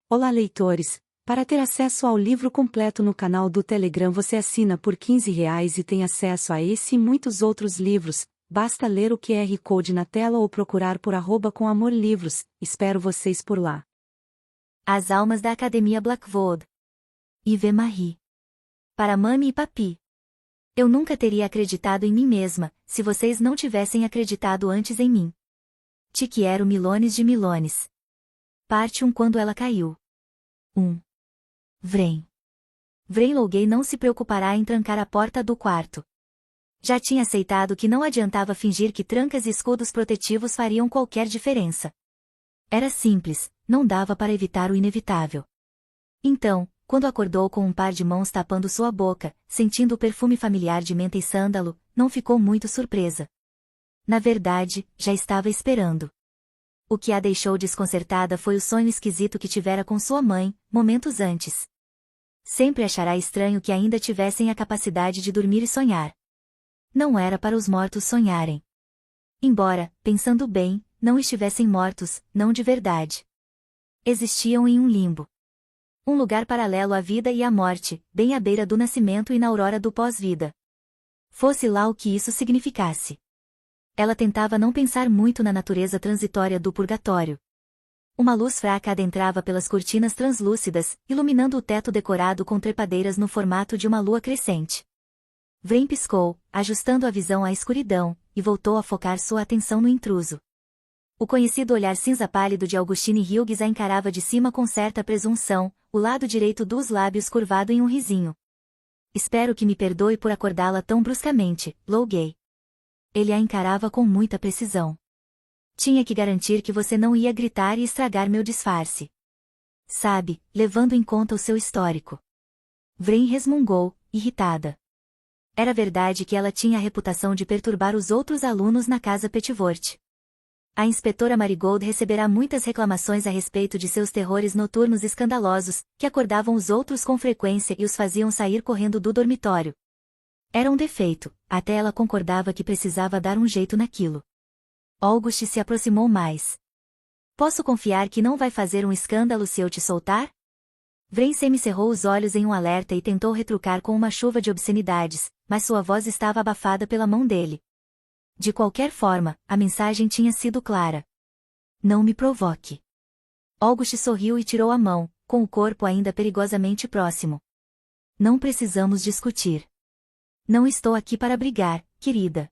Olá, leitores! Para ter acesso ao livro completo no canal do Telegram, você assina por R$ 15 e tem acesso a esse e muitos outros livros. Basta ler o QR Code na tela ou procurar por @comamorlivros. Espero vocês por lá. As Almas da Academia Blackwood. Yves Marie. Para Mami e Papi. Eu nunca teria acreditado em mim mesma, se vocês não tivessem acreditado antes em mim. Te quero milhões de milhões. Parte 1. Quando ela caiu. 1. Vren. Vren Lougay não se preocupará em trancar a porta do quarto. Já tinha aceitado que não adiantava fingir que trancas e escudos protetivos fariam qualquer diferença. Era simples, não dava para evitar o inevitável. Então, quando acordou com um par de mãos tapando sua boca, sentindo o perfume familiar de menta e sândalo, não ficou muito surpresa. Na verdade, já estava esperando. O que a deixou desconcertada foi o sonho esquisito que tivera com sua mãe, momentos antes. Sempre achará estranho que ainda tivessem a capacidade de dormir e sonhar. Não era para os mortos sonharem. Embora, pensando bem, não estivessem mortos, não de verdade. Existiam em um limbo. Um lugar paralelo à vida e à morte, bem à beira do nascimento e na aurora do pós-vida. Fosse lá o que isso significasse. Ela tentava não pensar muito na natureza transitória do purgatório. Uma luz fraca adentrava pelas cortinas translúcidas, iluminando o teto decorado com trepadeiras no formato de uma lua crescente. Vren piscou, ajustando a visão à escuridão, e voltou a focar sua atenção no intruso. O conhecido olhar cinza pálido de Augustine Hughes a encarava de cima com certa presunção, o lado direito dos lábios curvado em um risinho. Espero que me perdoe por acordá-la tão bruscamente, Lougay. Ele a encarava com muita precisão. Tinha que garantir que você não ia gritar e estragar meu disfarce. Sabe, levando em conta o seu histórico. Vren resmungou, irritada. Era verdade que ela tinha a reputação de perturbar os outros alunos na casa Pettivort. A inspetora Marigold receberá muitas reclamações a respeito de seus terrores noturnos escandalosos, que acordavam os outros com frequência e os faziam sair correndo do dormitório. Era um defeito, até ela concordava que precisava dar um jeito naquilo. August se aproximou mais. Posso confiar que não vai fazer um escândalo se eu te soltar? Vren semicerrou os olhos em um alerta e tentou retrucar com uma chuva de obscenidades, mas sua voz estava abafada pela mão dele. De qualquer forma, a mensagem tinha sido clara. Não me provoque. August sorriu e tirou a mão, com o corpo ainda perigosamente próximo. Não precisamos discutir. Não estou aqui para brigar, querida.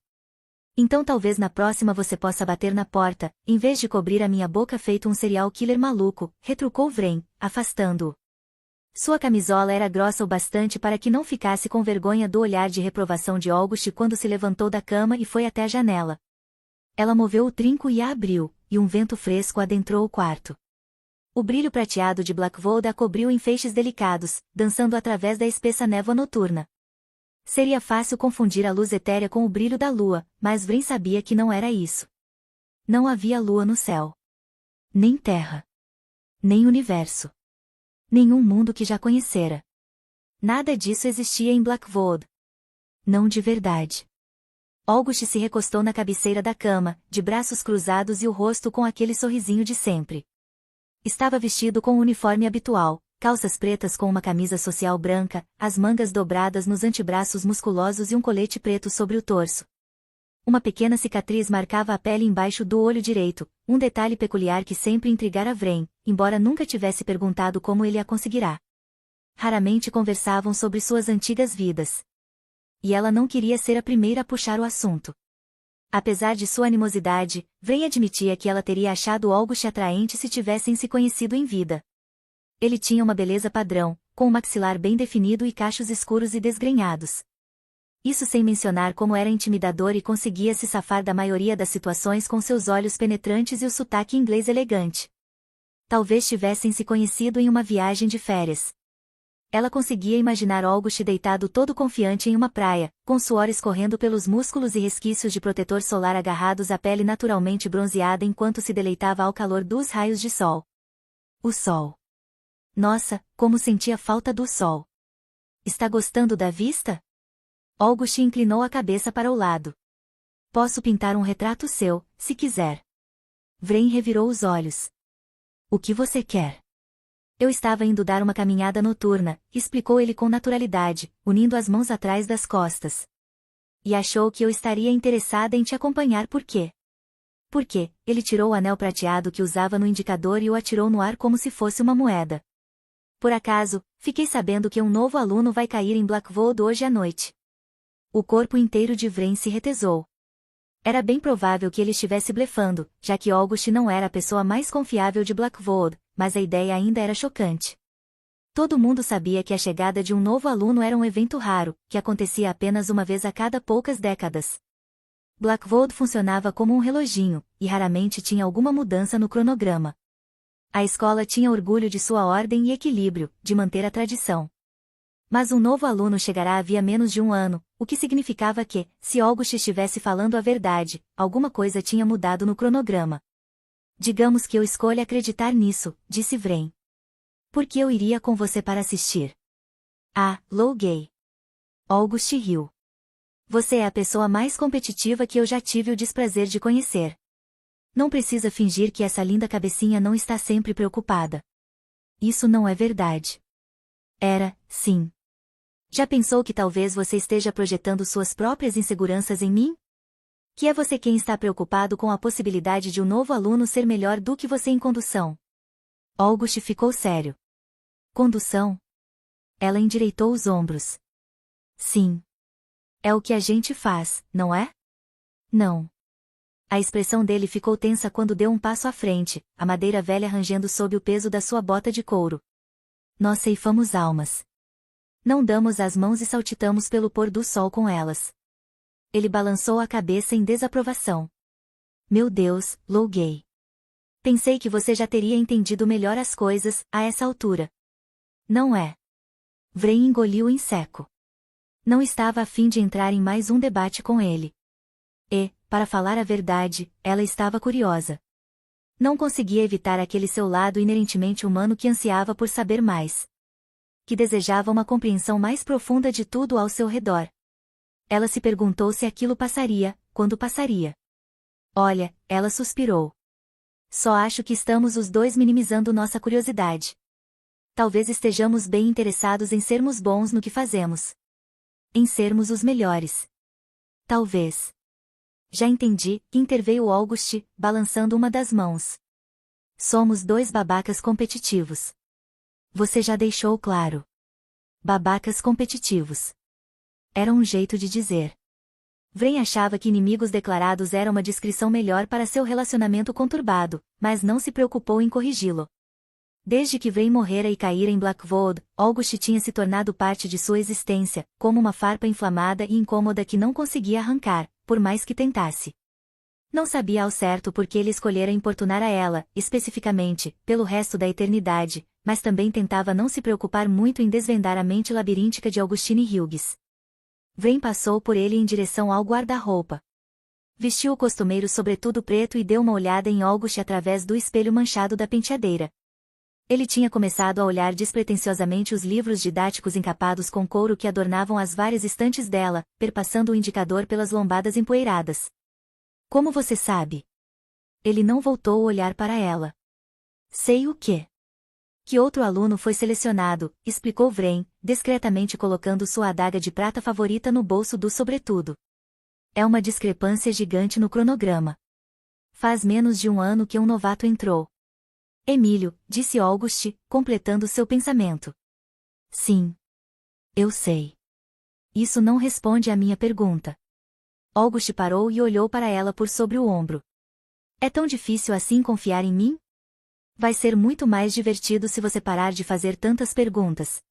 Então talvez na próxima você possa bater na porta, em vez de cobrir a minha boca feito um serial killer maluco, retrucou Vren, afastando-o. Sua camisola era grossa o bastante para que não ficasse com vergonha do olhar de reprovação de August quando se levantou da cama e foi até a janela. Ela moveu o trinco e a abriu, e um vento fresco adentrou o quarto. O brilho prateado de Blackwood a cobriu em feixes delicados, dançando através da espessa névoa noturna. Seria fácil confundir a luz etérea com o brilho da lua, mas Vren sabia que não era isso. Não havia lua no céu. Nem terra. Nem universo. Nenhum mundo que já conhecera. Nada disso existia em Blackwood. Não de verdade. August se recostou na cabeceira da cama, de braços cruzados e o rosto com aquele sorrisinho de sempre. Estava vestido com o uniforme habitual, calças pretas com uma camisa social branca, as mangas dobradas nos antebraços musculosos e um colete preto sobre o torso. Uma pequena cicatriz marcava a pele embaixo do olho direito, um detalhe peculiar que sempre intrigara Vren, embora nunca tivesse perguntado como ele a conseguirá. Raramente conversavam sobre suas antigas vidas. E ela não queria ser a primeira a puxar o assunto. Apesar de sua animosidade, Vren admitia que ela teria achado August atraente se tivessem se conhecido em vida. Ele tinha uma beleza padrão, com um maxilar bem definido e cachos escuros e desgrenhados. Isso sem mencionar como era intimidador e conseguia se safar da maioria das situações com seus olhos penetrantes e o sotaque inglês elegante. Talvez tivessem se conhecido em uma viagem de férias. Ela conseguia imaginar August deitado todo confiante em uma praia, com suor escorrendo pelos músculos e resquícios de protetor solar agarrados à pele naturalmente bronzeada enquanto se deleitava ao calor dos raios de sol. O sol. Nossa, como sentia falta do sol. Está gostando da vista? August inclinou a cabeça para o lado. Posso pintar um retrato seu, se quiser. Vren revirou os olhos. O que você quer? Eu estava indo dar uma caminhada noturna, explicou ele com naturalidade, unindo as mãos atrás das costas. E achou que eu estaria interessada em te acompanhar por quê? Porque, ele tirou o anel prateado que usava no indicador e o atirou no ar como se fosse uma moeda. Por acaso, fiquei sabendo que um novo aluno vai cair em Blackwood hoje à noite. O corpo inteiro de Vrain se retesou. Era bem provável que ele estivesse blefando, já que August não era a pessoa mais confiável de Blackwood, mas a ideia ainda era chocante. Todo mundo sabia que a chegada de um novo aluno era um evento raro, que acontecia apenas uma vez a cada poucas décadas. Blackwood funcionava como um reloginho, e raramente tinha alguma mudança no cronograma. A escola tinha orgulho de sua ordem e equilíbrio, de manter a tradição. Mas um novo aluno chegará havia menos de um ano, o que significava que, se August estivesse falando a verdade, alguma coisa tinha mudado no cronograma. Digamos que eu escolha acreditar nisso, disse Vrain. Por que eu iria com você para assistir? Ah, Lowgay. August riu. Você é a pessoa mais competitiva que eu já tive o desprazer de conhecer. Não precisa fingir que essa linda cabecinha não está sempre preocupada. Isso não é verdade. Era, sim. Já pensou que talvez você esteja projetando suas próprias inseguranças em mim? Que é você quem está preocupado com a possibilidade de um novo aluno ser melhor do que você em condução? August ficou sério. Condução? Ela endireitou os ombros. Sim. É o que a gente faz, não é? Não. A expressão dele ficou tensa quando deu um passo à frente, a madeira velha rangendo sob o peso da sua bota de couro. Nós ceifamos almas. Não damos as mãos e saltitamos pelo pôr do sol com elas. Ele balançou a cabeça em desaprovação. Meu Deus, Lowgay. Pensei que você já teria entendido melhor as coisas, a essa altura. Não é. Vrain engoliu em seco. Não estava a fim de entrar em mais um debate com ele. E, para falar a verdade, ela estava curiosa. Não conseguia evitar aquele seu lado inerentemente humano que ansiava por saber mais. Que desejava uma compreensão mais profunda de tudo ao seu redor. Ela se perguntou se aquilo passaria, quando passaria. Olha, ela suspirou. Só acho que estamos os dois minimizando nossa curiosidade. Talvez estejamos bem interessados em sermos bons no que fazemos. Em sermos os melhores. Talvez. Já entendi, interveio August, balançando uma das mãos. Somos dois babacas competitivos. Você já deixou claro. Babacas competitivos. Era um jeito de dizer. Vrain achava que inimigos declarados era uma descrição melhor para seu relacionamento conturbado, mas não se preocupou em corrigi-lo. Desde que Vrain morrera e caíra em Blackwood, August tinha se tornado parte de sua existência, como uma farpa inflamada e incômoda que não conseguia arrancar, por mais que tentasse. Não sabia ao certo por que ele escolhera importunar a ela, especificamente, pelo resto da eternidade, mas também tentava não se preocupar muito em desvendar a mente labiríntica de Augustine Hughes. Vrain passou por ele em direção ao guarda-roupa. Vestiu o costumeiro sobretudo preto e deu uma olhada em August através do espelho manchado da penteadeira. Ele tinha começado a olhar despretensiosamente os livros didáticos encapados com couro que adornavam as várias estantes dela, perpassando o indicador pelas lombadas empoeiradas. Como você sabe? Ele não voltou a olhar para ela. Sei o quê? Que outro aluno foi selecionado, explicou Vrain, discretamente colocando sua adaga de prata favorita no bolso do sobretudo. É uma discrepância gigante no cronograma. Faz menos de um ano que um novato entrou. Emílio, disse August, completando seu pensamento. Sim. Eu sei. Isso não responde à minha pergunta. August parou e olhou para ela por sobre o ombro. É tão difícil assim confiar em mim? Vai ser muito mais divertido se você parar de fazer tantas perguntas.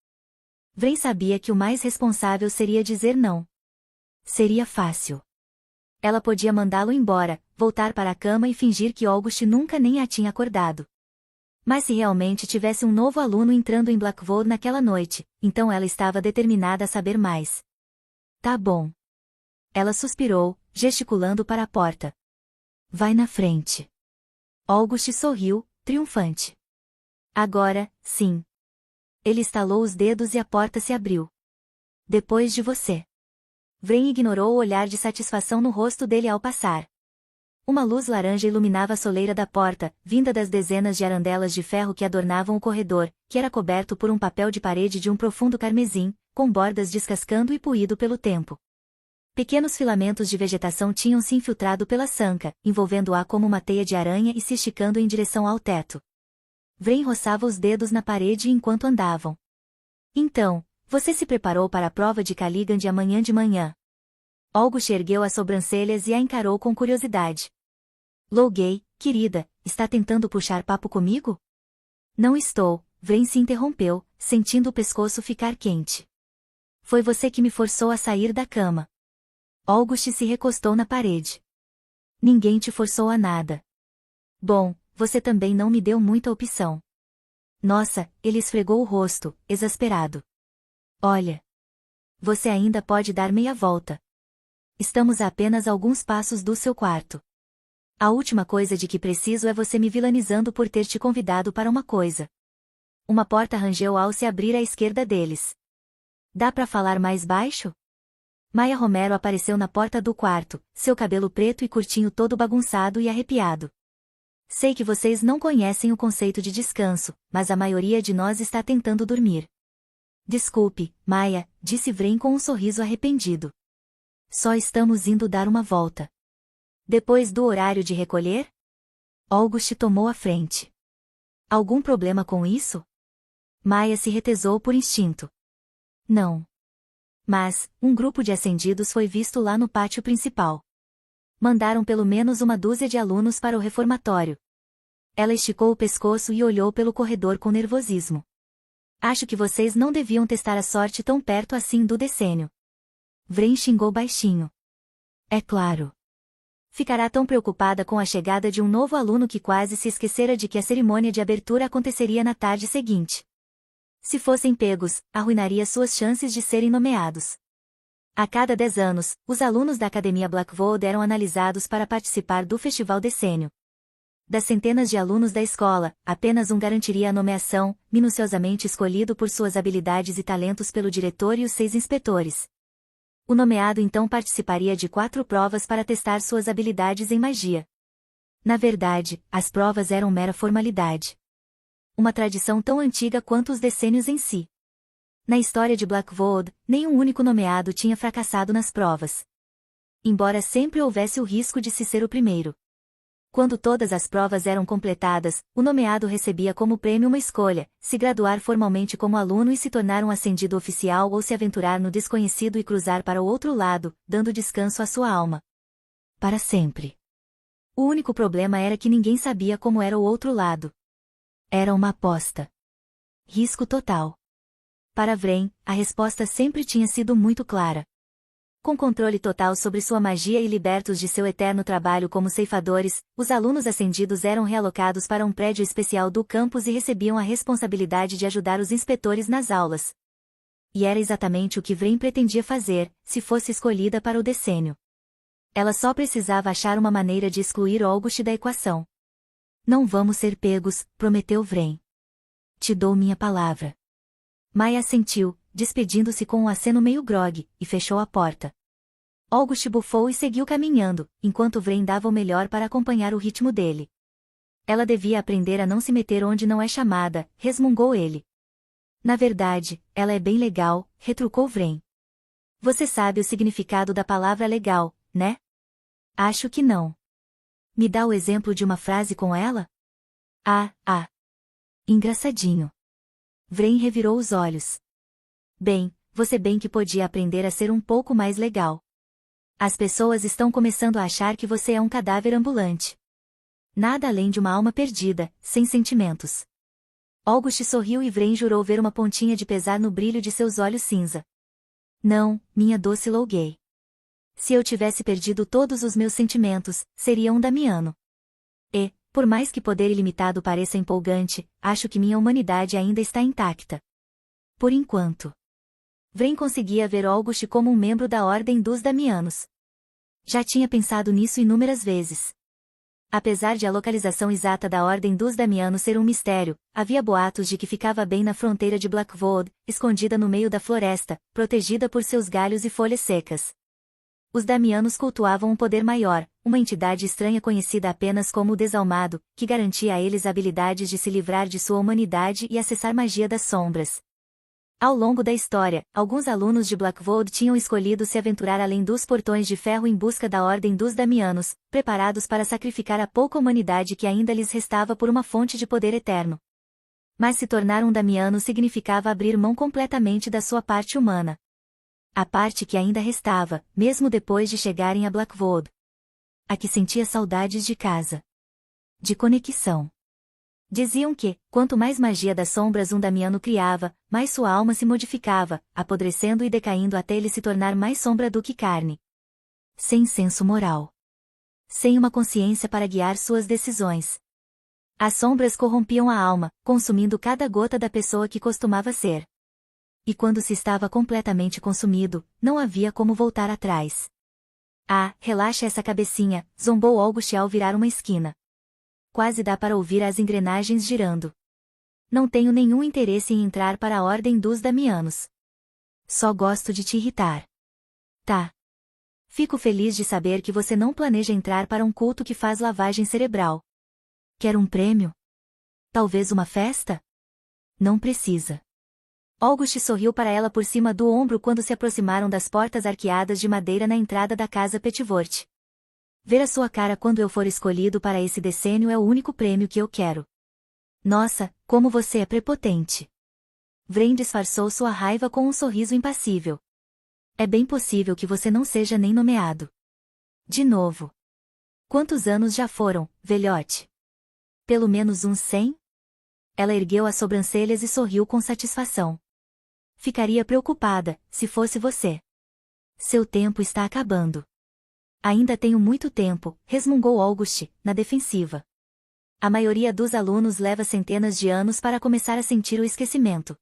Vrain sabia que o mais responsável seria dizer não. Seria fácil. Ela podia mandá-lo embora, voltar para a cama e fingir que August nunca nem a tinha acordado. Mas se realmente tivesse um novo aluno entrando em Blackwood naquela noite, então ela estava determinada a saber mais. Tá bom. Ela suspirou, gesticulando para a porta. Vai na frente. August sorriu, triunfante. Agora, sim. Ele estalou os dedos e a porta se abriu. Depois de você. Vrain ignorou o olhar de satisfação no rosto dele ao passar. Uma luz laranja iluminava a soleira da porta, vinda das dezenas de arandelas de ferro que adornavam o corredor, que era coberto por um papel de parede de um profundo carmesim, com bordas descascando e puído pelo tempo. Pequenos filamentos de vegetação tinham se infiltrado pela sanca, envolvendo-a como uma teia de aranha e se esticando em direção ao teto. Vrain roçava os dedos na parede enquanto andavam. Então, você se preparou para a prova de Caligan de amanhã de manhã? August ergueu as sobrancelhas e a encarou com curiosidade. Lougay, querida, está tentando puxar papo comigo? Não estou, Vrain se interrompeu, sentindo o pescoço ficar quente. Foi você que me forçou a sair da cama. August se recostou na parede. Ninguém te forçou a nada. Bom, você também não me deu muita opção. Nossa, ele esfregou o rosto, exasperado. Olha. Você ainda pode dar meia volta. Estamos a apenas alguns passos do seu quarto. A última coisa de que preciso é você me vilanizando por ter te convidado para uma coisa. Uma porta rangeu ao se abrir à esquerda deles. Dá para falar mais baixo? Maya Romero apareceu na porta do quarto, seu cabelo preto e curtinho todo bagunçado e arrepiado. Sei que vocês não conhecem o conceito de descanso, mas a maioria de nós está tentando dormir. Desculpe, Maya, disse Vrain com um sorriso arrependido. Só estamos indo dar uma volta. Depois do horário de recolher? August tomou a frente. Algum problema com isso? Maya se retesou por instinto. Não. Mas, um grupo de acendidos foi visto lá no pátio principal. Mandaram pelo menos uma dúzia de alunos para o reformatório. Ela esticou o pescoço e olhou pelo corredor com nervosismo. Acho que vocês não deviam testar a sorte tão perto assim do decênio. Vrain xingou baixinho. É claro. Ficará tão preocupada com a chegada de um novo aluno que quase se esquecera de que a cerimônia de abertura aconteceria na tarde seguinte. Se fossem pegos, arruinaria suas chances de serem nomeados. A cada 10 anos, os alunos da Academia Blackvold eram analisados para participar do Festival Decênio. Das centenas de alunos da escola, apenas um garantiria a nomeação, minuciosamente escolhido por suas habilidades e talentos pelo diretor e os 6 inspetores. O nomeado então participaria de 4 provas para testar suas habilidades em magia. Na verdade, as provas eram mera formalidade. Uma tradição tão antiga quanto os decênios em si. Na história de Blackvold, nenhum único nomeado tinha fracassado nas provas. Embora sempre houvesse o risco de se ser o primeiro. Quando todas as provas eram completadas, o nomeado recebia como prêmio uma escolha, se graduar formalmente como aluno e se tornar um ascendido oficial ou se aventurar no desconhecido e cruzar para o outro lado, dando descanso à sua alma. Para sempre. O único problema era que ninguém sabia como era o outro lado. Era uma aposta. Risco total. Para Vrain, a resposta sempre tinha sido muito clara. Com controle total sobre sua magia e libertos de seu eterno trabalho como ceifadores, os alunos ascendidos eram realocados para um prédio especial do campus e recebiam a responsabilidade de ajudar os inspetores nas aulas. E era exatamente o que Vrain pretendia fazer, se fosse escolhida para o decênio. Ela só precisava achar uma maneira de excluir August da equação. Não vamos ser pegos, prometeu Vrain. Te dou minha palavra. Maya assentiu, despedindo-se com um aceno meio grogue, e fechou a porta. August bufou e seguiu caminhando, enquanto Vrain dava o melhor para acompanhar o ritmo dele. Ela devia aprender a não se meter onde não é chamada, resmungou ele. Na verdade, ela é bem legal, retrucou Vrain. Você sabe o significado da palavra legal, né? Acho que não. Me dá o exemplo de uma frase com ela? Ah. Engraçadinho. Vrain revirou os olhos. Bem, você bem que podia aprender a ser um pouco mais legal. As pessoas estão começando a achar que você é um cadáver ambulante. Nada além de uma alma perdida, sem sentimentos. August sorriu e Vrain jurou ver uma pontinha de pesar no brilho de seus olhos cinza. Não, minha doce Lougay. Se eu tivesse perdido todos os meus sentimentos, seria um damiano. E, por mais que poder ilimitado pareça empolgante, acho que minha humanidade ainda está intacta. Por enquanto. Vrain conseguia ver August como um membro da Ordem dos Damianos. Já tinha pensado nisso inúmeras vezes. Apesar de a localização exata da Ordem dos Damianos ser um mistério, havia boatos de que ficava bem na fronteira de Blackvold, escondida no meio da floresta, protegida por seus galhos e folhas secas. Os Damianos cultuavam um poder maior, uma entidade estranha conhecida apenas como o Desalmado, que garantia a eles habilidades de se livrar de sua humanidade e acessar magia das sombras. Ao longo da história, alguns alunos de Blackvood tinham escolhido se aventurar além dos portões de ferro em busca da Ordem dos Damianos, preparados para sacrificar a pouca humanidade que ainda lhes restava por uma fonte de poder eterno. Mas se tornar um Damiano significava abrir mão completamente da sua parte humana. A parte que ainda restava, mesmo depois de chegarem a Blackvood. A que sentia saudades de casa. De conexão. Diziam que, quanto mais magia das sombras um Damiano criava, mais sua alma se modificava, apodrecendo e decaindo até ele se tornar mais sombra do que carne. Sem senso moral. Sem uma consciência para guiar suas decisões. As sombras corrompiam a alma, consumindo cada gota da pessoa que costumava ser. E quando se estava completamente consumido, não havia como voltar atrás. Ah, relaxa essa cabecinha, zombou August ao virar uma esquina. Quase dá para ouvir as engrenagens girando. Não tenho nenhum interesse em entrar para a Ordem dos Damianos. Só gosto de te irritar. Tá. Fico feliz de saber que você não planeja entrar para um culto que faz lavagem cerebral. Quer um prêmio? Talvez uma festa? Não precisa. August sorriu para ela por cima do ombro quando se aproximaram das portas arqueadas de madeira na entrada da casa Pettivort. Ver a sua cara quando eu for escolhido para esse decênio é o único prêmio que eu quero. Nossa, como você é prepotente. Vrain disfarçou sua raiva com um sorriso impassível. É bem possível que você não seja nem nomeado. De novo. Quantos anos já foram, velhote? Pelo menos uns 100? Ela ergueu as sobrancelhas e sorriu com satisfação. Ficaria preocupada, se fosse você. Seu tempo está acabando. Ainda tenho muito tempo, resmungou August, na defensiva. A maioria dos alunos leva centenas de anos para começar a sentir o esquecimento.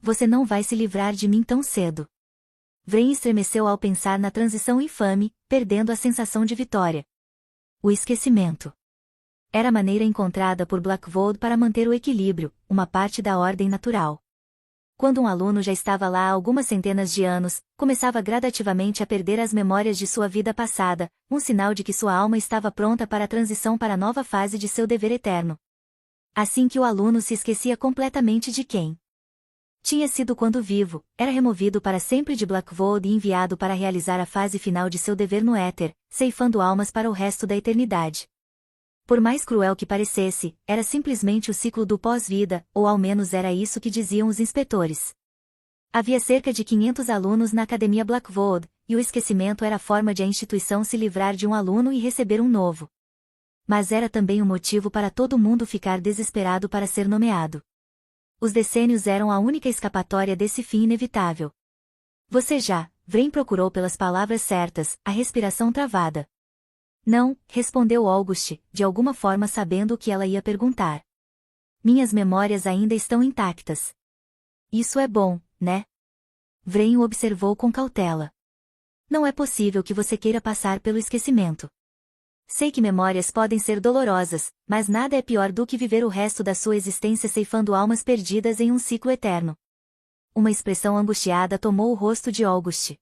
Você não vai se livrar de mim tão cedo. Vrain estremeceu ao pensar na transição infame, perdendo a sensação de vitória. O esquecimento. Era a maneira encontrada por Blackvood para manter o equilíbrio, uma parte da ordem natural. Quando um aluno já estava lá há algumas centenas de anos, começava gradativamente a perder as memórias de sua vida passada, um sinal de que sua alma estava pronta para a transição para a nova fase de seu dever eterno. Assim que o aluno se esquecia completamente de quem tinha sido quando vivo, era removido para sempre de Blackvood e enviado para realizar a fase final de seu dever no éter, ceifando almas para o resto da eternidade. Por mais cruel que parecesse, era simplesmente o ciclo do pós-vida, ou ao menos era isso que diziam os inspetores. Havia cerca de 500 alunos na Academia Blackvood, e o esquecimento era a forma de a instituição se livrar de um aluno e receber um novo. Mas era também um motivo para todo mundo ficar desesperado para ser nomeado. Os decênios eram a única escapatória desse fim inevitável. Vrain procurou pelas palavras certas, a respiração travada. Não, respondeu August, de alguma forma sabendo o que ela ia perguntar. Minhas memórias ainda estão intactas. Isso é bom, né? Vrain o observou com cautela. Não é possível que você queira passar pelo esquecimento. Sei que memórias podem ser dolorosas, mas nada é pior do que viver o resto da sua existência ceifando almas perdidas em um ciclo eterno. Uma expressão angustiada tomou o rosto de August.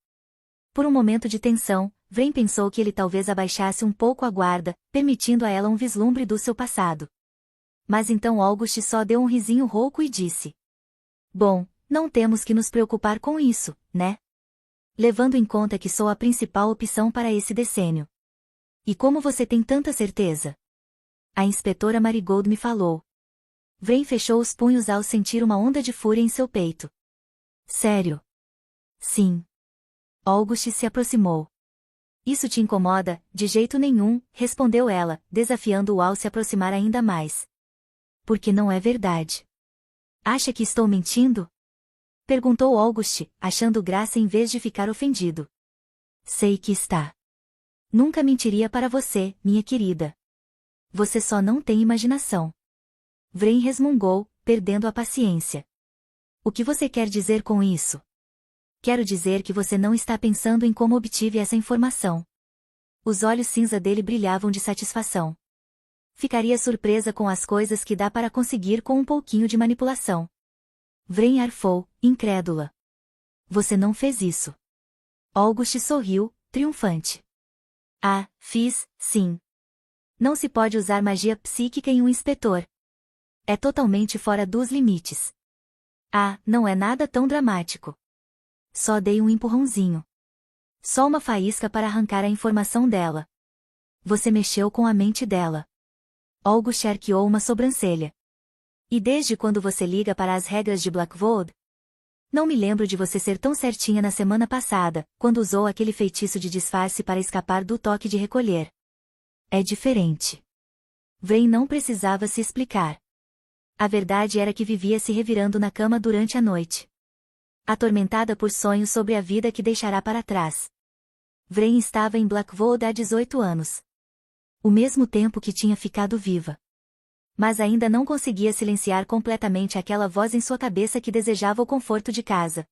Por um momento de tensão, Vrain pensou que ele talvez abaixasse um pouco a guarda, permitindo a ela um vislumbre do seu passado. Mas então August só deu um risinho rouco e disse: Bom, não temos que nos preocupar com isso, né? Levando em conta que sou a principal opção para esse decênio. E como você tem tanta certeza? A inspetora Marigold me falou. Vrain fechou os punhos ao sentir uma onda de fúria em seu peito. Sério? Sim. August se aproximou. Isso te incomoda? De jeito nenhum, respondeu ela, desafiando-o ao se aproximar ainda mais. Porque não é verdade. Acha que estou mentindo? Perguntou August, achando graça em vez de ficar ofendido. Sei que está. Nunca mentiria para você, minha querida. Você só não tem imaginação. Vrain resmungou, perdendo a paciência. O que você quer dizer com isso? Quero dizer que você não está pensando em como obtive essa informação. Os olhos cinza dele brilhavam de satisfação. Ficaria surpresa com as coisas que dá para conseguir com um pouquinho de manipulação. Vrain arfou, incrédula. Você não fez isso. August sorriu, triunfante. Ah, fiz, sim. Não se pode usar magia psíquica em um inspetor. É totalmente fora dos limites. Ah, não é nada tão dramático. Só dei um empurrãozinho. Só uma faísca para arrancar a informação dela. Você mexeu com a mente dela. August arqueou uma sobrancelha. E desde quando você liga para as regras de Blackvood? Não me lembro de você ser tão certinha na semana passada, quando usou aquele feitiço de disfarce para escapar do toque de recolher. É diferente. Vrain não precisava se explicar. A verdade era que vivia se revirando na cama durante a noite. Atormentada por sonhos sobre a vida que deixará para trás. Vrain estava em Blackvood há 18 anos. O mesmo tempo que tinha ficado viva. Mas ainda não conseguia silenciar completamente aquela voz em sua cabeça que desejava o conforto de casa.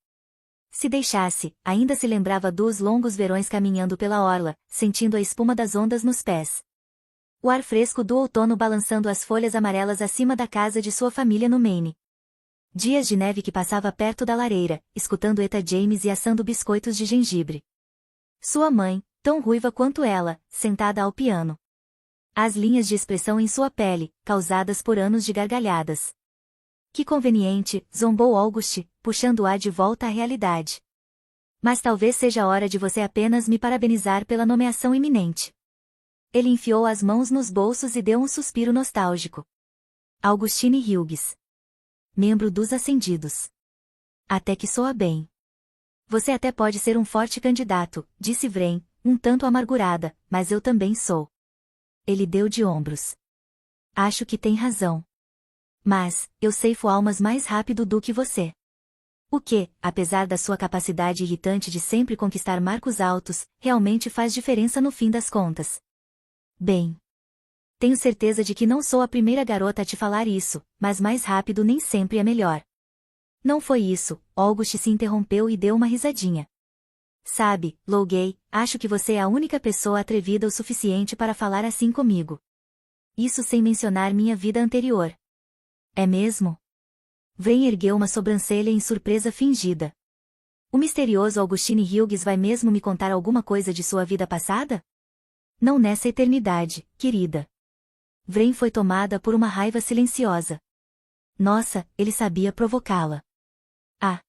Se deixasse, ainda se lembrava dos longos verões caminhando pela orla, sentindo a espuma das ondas nos pés. O ar fresco do outono balançando as folhas amarelas acima da casa de sua família no Maine. Dias de neve que passava perto da lareira, escutando Eta James e assando biscoitos de gengibre. Sua mãe, tão ruiva quanto ela, sentada ao piano. As linhas de expressão em sua pele, causadas por anos de gargalhadas. Que conveniente, zombou August, puxando-a de volta à realidade. Mas talvez seja a hora de você apenas me parabenizar pela nomeação iminente. Ele enfiou as mãos nos bolsos e deu um suspiro nostálgico. Augustine Hughes. Membro dos Ascendidos. Até que soa bem. Você até pode ser um forte candidato, disse Vrain, um tanto amargurada, mas eu também sou. Ele deu de ombros. Acho que tem razão. Mas, eu ceifo almas mais rápido do que você. O que, apesar da sua capacidade irritante de sempre conquistar marcos altos, realmente faz diferença no fim das contas. Bem. Tenho certeza de que não sou a primeira garota a te falar isso, mas mais rápido nem sempre é melhor. Não foi isso, August se interrompeu e deu uma risadinha. Sabe, Lowgay, acho que você é a única pessoa atrevida o suficiente para falar assim comigo. Isso sem mencionar minha vida anterior. É mesmo? Vrain ergueu uma sobrancelha em surpresa fingida. O misterioso Augustine Hughes vai mesmo me contar alguma coisa de sua vida passada? Não nessa eternidade, querida. Vrain foi tomada por uma raiva silenciosa. Nossa, ele sabia provocá-la. Ah!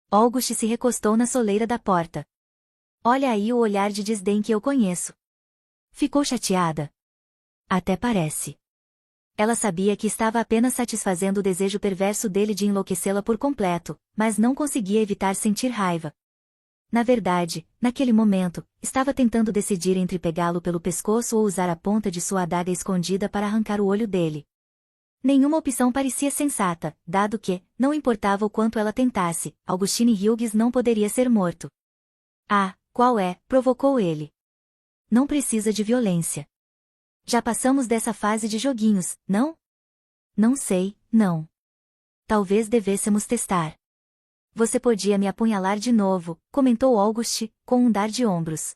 August se recostou na soleira da porta. Olha aí o olhar de desdém que eu conheço. Ficou chateada? Até parece. Ela sabia que estava apenas satisfazendo o desejo perverso dele de enlouquecê-la por completo, mas não conseguia evitar sentir raiva. Na verdade, naquele momento, estava tentando decidir entre pegá-lo pelo pescoço ou usar a ponta de sua adaga escondida para arrancar o olho dele. Nenhuma opção parecia sensata, dado que, não importava o quanto ela tentasse, Augustine Hughes não poderia ser morto. Ah, qual é? Provocou ele. Não precisa de violência. Já passamos dessa fase de joguinhos, não? Não sei, não. Talvez devêssemos testar. Você podia me apunhalar de novo, comentou August, com um dar de ombros.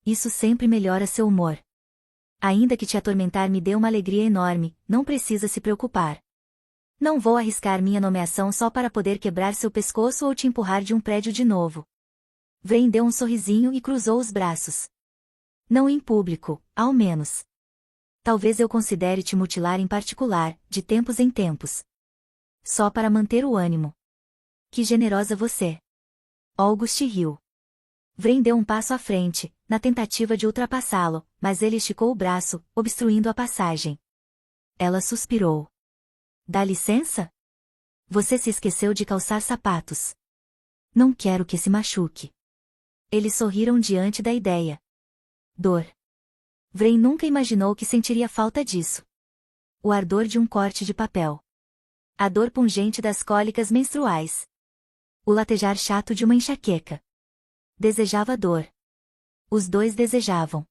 Isso sempre melhora seu humor. Ainda que te atormentar me dê uma alegria enorme, não precisa se preocupar. Não vou arriscar minha nomeação só para poder quebrar seu pescoço ou te empurrar de um prédio de novo. Vrain deu um sorrisinho e cruzou os braços. Não em público, ao menos. Talvez eu considere te mutilar em particular, de tempos em tempos. Só para manter o ânimo. Que generosa você. August riu. Vrain deu um passo à frente, na tentativa de ultrapassá-lo, mas ele esticou o braço, obstruindo a passagem. Ela suspirou. Dá licença? Você se esqueceu de calçar sapatos. Não quero que se machuque. Eles sorriram diante da ideia. Dor. Vrain nunca imaginou que sentiria falta disso. O ardor de um corte de papel. A dor pungente das cólicas menstruais. O latejar chato de uma enxaqueca. Desejava dor. Os dois desejavam.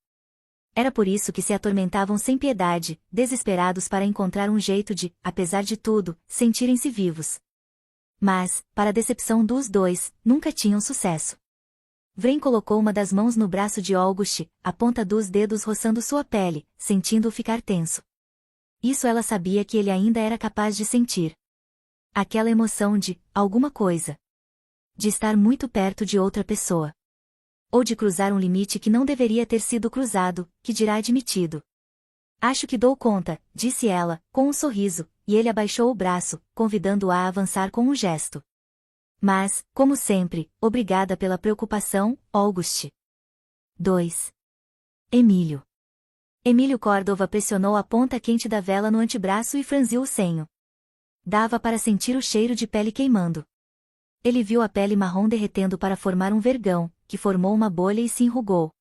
Era por isso que se atormentavam sem piedade, desesperados para encontrar um jeito de, apesar de tudo, sentirem-se vivos. Mas, para a decepção dos dois, nunca tinham sucesso. Vrain colocou uma das mãos no braço de August, a ponta dos dedos roçando sua pele, sentindo-o ficar tenso. Isso ela sabia que ele ainda era capaz de sentir. Aquela emoção de, alguma coisa. De estar muito perto de outra pessoa. Ou de cruzar um limite que não deveria ter sido cruzado, que dirá admitido. Acho que dou conta, disse ela, com um sorriso, e ele abaixou o braço, convidando-a a avançar com um gesto. Mas, como sempre, obrigada pela preocupação, Auguste. 2. Emílio. Emílio Córdova pressionou a ponta quente da vela no antebraço e franziu o senho. Dava para sentir o cheiro de pele queimando. Ele viu a pele marrom derretendo para formar um vergão, que formou uma bolha e se enrugou.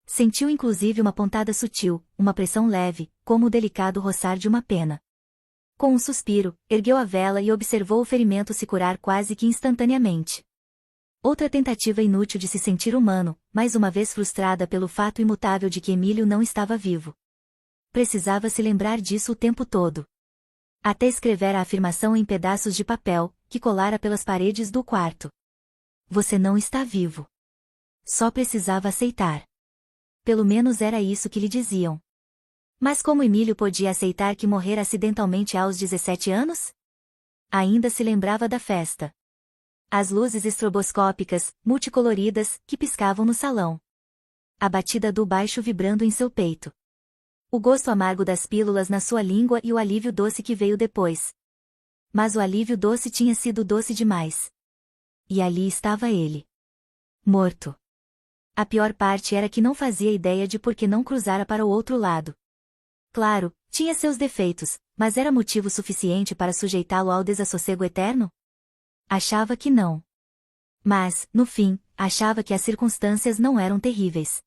Sentiu inclusive uma pontada sutil, uma pressão leve, como o delicado roçar de uma pena. Com um suspiro, ergueu a vela e observou o ferimento se curar quase que instantaneamente. Outra tentativa inútil de se sentir humano, mais uma vez frustrada pelo fato imutável de que Emílio não estava vivo. Precisava se lembrar disso o tempo todo. Até escrever a afirmação em pedaços de papel, que colara pelas paredes do quarto. Você não está vivo. Só precisava aceitar. Pelo menos era isso que lhe diziam. Mas como Emílio podia aceitar que morrera acidentalmente aos 17 anos? Ainda se lembrava da festa. As luzes estroboscópicas, multicoloridas, que piscavam no salão. A batida do baixo vibrando em seu peito. O gosto amargo das pílulas na sua língua e o alívio doce que veio depois. Mas o alívio doce tinha sido doce demais. E ali estava ele. Morto. A pior parte era que não fazia ideia de por que não cruzara para o outro lado. Claro, tinha seus defeitos, mas era motivo suficiente para sujeitá-lo ao desassossego eterno? Achava que não. Mas, no fim, achava que as circunstâncias não eram terríveis.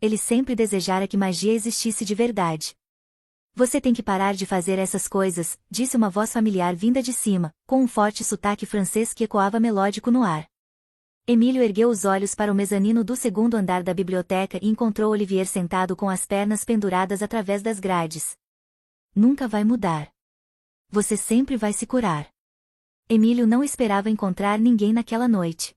Ele sempre desejara que magia existisse de verdade. Você tem que parar de fazer essas coisas, disse uma voz familiar vinda de cima, com um forte sotaque francês que ecoava melódico no ar. Emílio ergueu os olhos para o mezanino do segundo andar da biblioteca e encontrou Olivier sentado com as pernas penduradas através das grades. Nunca vai mudar. Você sempre vai se curar. Emílio não esperava encontrar ninguém naquela noite.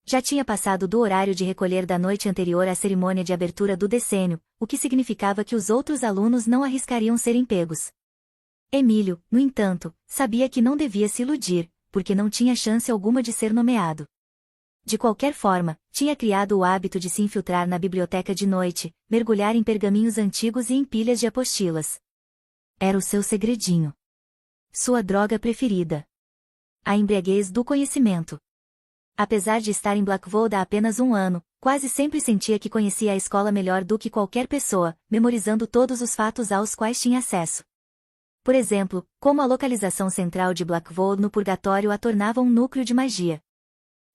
Já tinha passado do horário de recolher da noite anterior à cerimônia de abertura do decênio, o que significava que os outros alunos não arriscariam serem pegos. Emílio, no entanto, sabia que não devia se iludir, porque não tinha chance alguma de ser nomeado. De qualquer forma, tinha criado o hábito de se infiltrar na biblioteca de noite, mergulhar em pergaminhos antigos e em pilhas de apostilas. Era o seu segredinho. Sua droga preferida. A embriaguez do conhecimento. Apesar de estar em Blackwood há apenas um ano, quase sempre sentia que conhecia a escola melhor do que qualquer pessoa, memorizando todos os fatos aos quais tinha acesso. Por exemplo, como a localização central de Blackwood no Purgatório a tornava um núcleo de magia.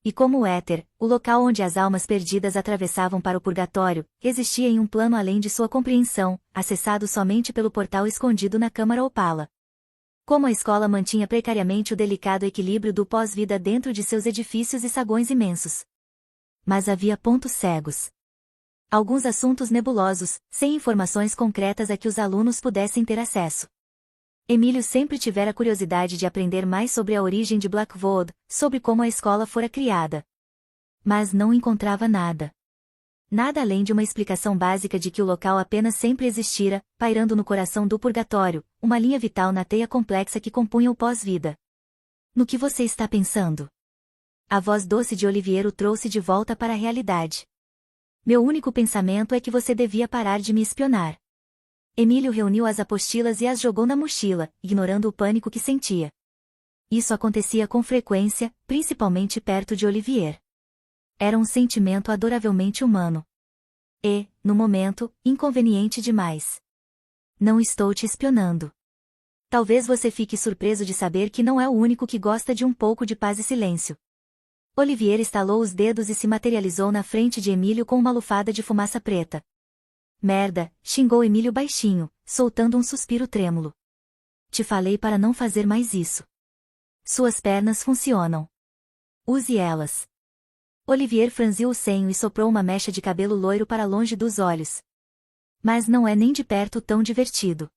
E como o éter, o local onde as almas perdidas atravessavam para o purgatório, existia em um plano além de sua compreensão, acessado somente pelo portal escondido na Câmara Opala. Como a escola mantinha precariamente o delicado equilíbrio do pós-vida dentro de seus edifícios e saguões imensos. Mas havia pontos cegos. Alguns assuntos nebulosos, sem informações concretas a que os alunos pudessem ter acesso. Emílio sempre tivera curiosidade de aprender mais sobre a origem de Blackwood, sobre como a escola fora criada. Mas não encontrava nada. Nada além de uma explicação básica de que o local apenas sempre existira, pairando no coração do purgatório, uma linha vital na teia complexa que compunha o pós-vida. No que você está pensando? A voz doce de Olivier o trouxe de volta para a realidade. Meu único pensamento é que você devia parar de me espionar. Emílio reuniu as apostilas e as jogou na mochila, ignorando o pânico que sentia. Isso acontecia com frequência, principalmente perto de Olivier. Era um sentimento adoravelmente humano. E, no momento, inconveniente demais. Não estou te espionando. Talvez você fique surpreso de saber que não é o único que gosta de um pouco de paz e silêncio. Olivier estalou os dedos e se materializou na frente de Emílio com uma lufada de fumaça preta. Merda, xingou Emílio baixinho, soltando um suspiro trêmulo. Te falei para não fazer mais isso. Suas pernas funcionam. Use elas. Olivier franziu o senho e soprou uma mecha de cabelo loiro para longe dos olhos. Mas não é nem de perto tão divertido.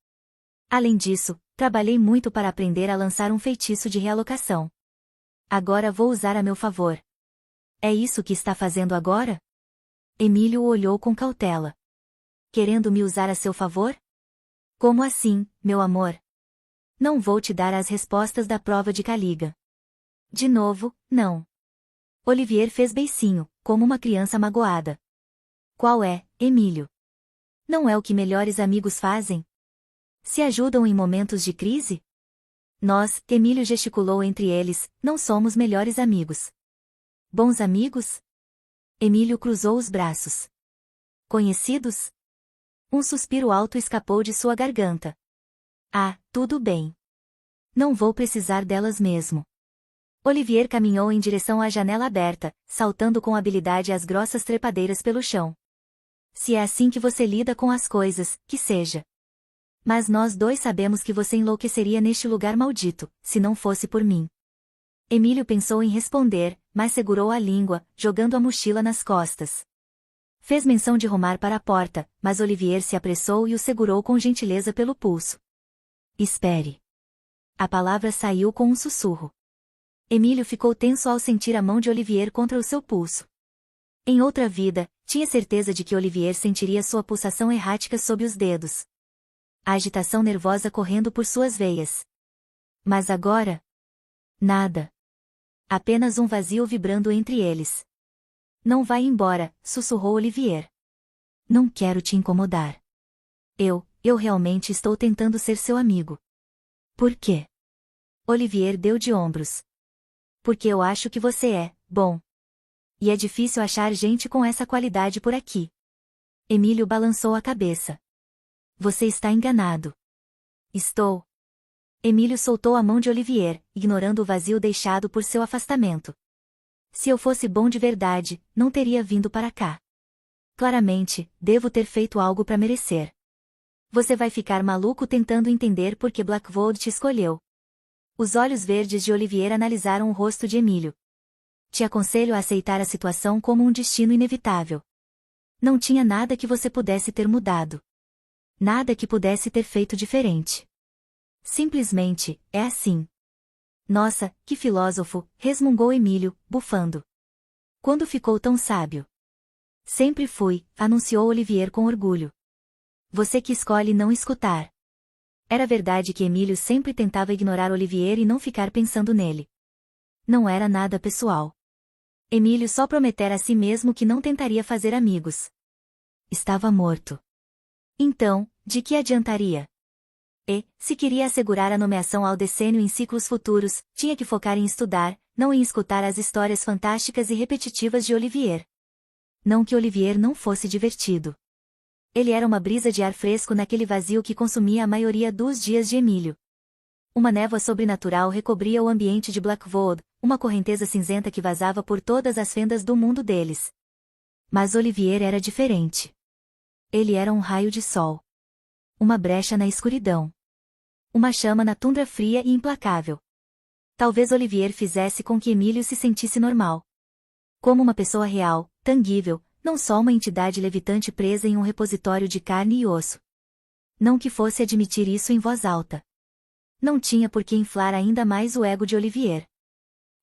Além disso, trabalhei muito para aprender a lançar um feitiço de realocação. Agora vou usar a meu favor. É isso que está fazendo agora? Emílio o olhou com cautela. Querendo me usar a seu favor? Como assim, meu amor? Não vou te dar as respostas da prova de Caliga. De novo, não. Olivier fez beicinho, como uma criança magoada. Qual é, Emílio? Não é o que melhores amigos fazem? Se ajudam em momentos de crise? Nós, Emílio gesticulou entre eles, não somos melhores amigos. Bons amigos? Emílio cruzou os braços. Conhecidos? Um suspiro alto escapou de sua garganta. Ah, tudo bem. Não vou precisar delas mesmo. Olivier caminhou em direção à janela aberta, saltando com habilidade as grossas trepadeiras pelo chão. Se é assim que você lida com as coisas, que seja. Mas nós dois sabemos que você enlouqueceria neste lugar maldito, se não fosse por mim. Emílio pensou em responder, mas segurou a língua, jogando a mochila nas costas. Fez menção de rumar para a porta, mas Olivier se apressou e o segurou com gentileza pelo pulso. Espere. A palavra saiu com um sussurro. Emílio ficou tenso ao sentir a mão de Olivier contra o seu pulso. Em outra vida, tinha certeza de que Olivier sentiria sua pulsação errática sob os dedos. A agitação nervosa correndo por suas veias. Mas agora? Nada. Apenas um vazio vibrando entre eles. Não vai embora, sussurrou Olivier. Não quero te incomodar. Eu realmente estou tentando ser seu amigo. Por quê? Olivier deu de ombros. Porque eu acho que você é, bom. E é difícil achar gente com essa qualidade por aqui. Emílio balançou a cabeça. Você está enganado. Estou. Emílio soltou a mão de Olivier, ignorando o vazio deixado por seu afastamento. Se eu fosse bom de verdade, não teria vindo para cá. Claramente, devo ter feito algo para merecer. Você vai ficar maluco tentando entender por que Blackwood te escolheu. Os olhos verdes de Olivier analisaram o rosto de Emílio. Te aconselho a aceitar a situação como um destino inevitável. Não tinha nada que você pudesse ter mudado. Nada que pudesse ter feito diferente. Simplesmente, é assim. Nossa, que filósofo, resmungou Emílio, bufando. Quando ficou tão sábio? Sempre fui, anunciou Olivier com orgulho. Você que escolhe não escutar. Era verdade que Emílio sempre tentava ignorar Olivier e não ficar pensando nele. Não era nada pessoal. Emílio só prometera a si mesmo que não tentaria fazer amigos. Estava morto. Então, de que adiantaria? E, se queria assegurar a nomeação ao decênio em ciclos futuros, tinha que focar em estudar, não em escutar as histórias fantásticas e repetitivas de Olivier. Não que Olivier não fosse divertido. Ele era uma brisa de ar fresco naquele vazio que consumia a maioria dos dias de Emílio. Uma névoa sobrenatural recobria o ambiente de Blackwood, uma correnteza cinzenta que vazava por todas as fendas do mundo deles. Mas Olivier era diferente. Ele era um raio de sol. Uma brecha na escuridão. Uma chama na tundra fria e implacável. Talvez Olivier fizesse com que Emílio se sentisse normal. Como uma pessoa real, tangível, não só uma entidade levitante presa em um repositório de carne e osso. Não que fosse admitir isso em voz alta. Não tinha por que inflar ainda mais o ego de Olivier.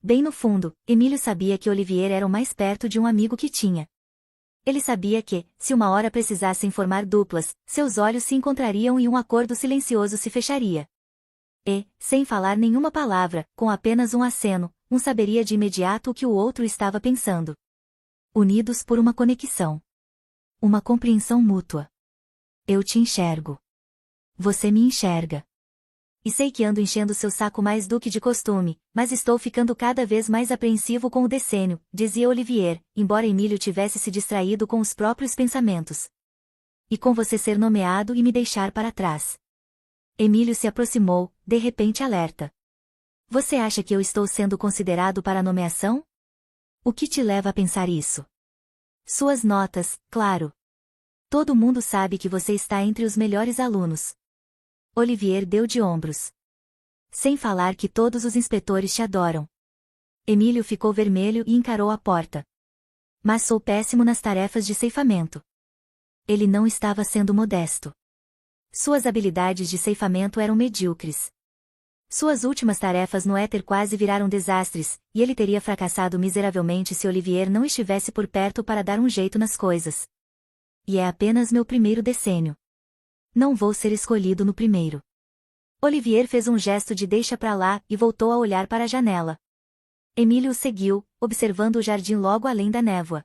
Bem no fundo, Emílio sabia que Olivier era o mais perto de um amigo que tinha. Ele sabia que, se uma hora precisassem formar duplas, seus olhos se encontrariam e um acordo silencioso se fecharia. E, sem falar nenhuma palavra, com apenas um aceno, um saberia de imediato o que o outro estava pensando. Unidos por uma conexão. Uma compreensão mútua. Eu te enxergo. Você me enxerga. E sei que ando enchendo seu saco mais do que de costume, mas estou ficando cada vez mais apreensivo com o decênio, dizia Olivier, embora Emílio tivesse se distraído com os próprios pensamentos. E com você ser nomeado e me deixar para trás. Emílio se aproximou, de repente alerta. Você acha que eu estou sendo considerado para a nomeação? O que te leva a pensar isso? Suas notas, claro. Todo mundo sabe que você está entre os melhores alunos. Olivier deu de ombros. Sem falar que todos os inspetores te adoram. Emílio ficou vermelho e encarou a porta. Mas sou péssimo nas tarefas de ceifamento. Ele não estava sendo modesto. Suas habilidades de ceifamento eram medíocres. Suas últimas tarefas no éter quase viraram desastres, e ele teria fracassado miseravelmente se Olivier não estivesse por perto para dar um jeito nas coisas. E é apenas meu primeiro decênio. Não vou ser escolhido no primeiro. Olivier fez um gesto de deixa pra lá e voltou a olhar para a janela. Emílio o seguiu, observando o jardim logo além da névoa.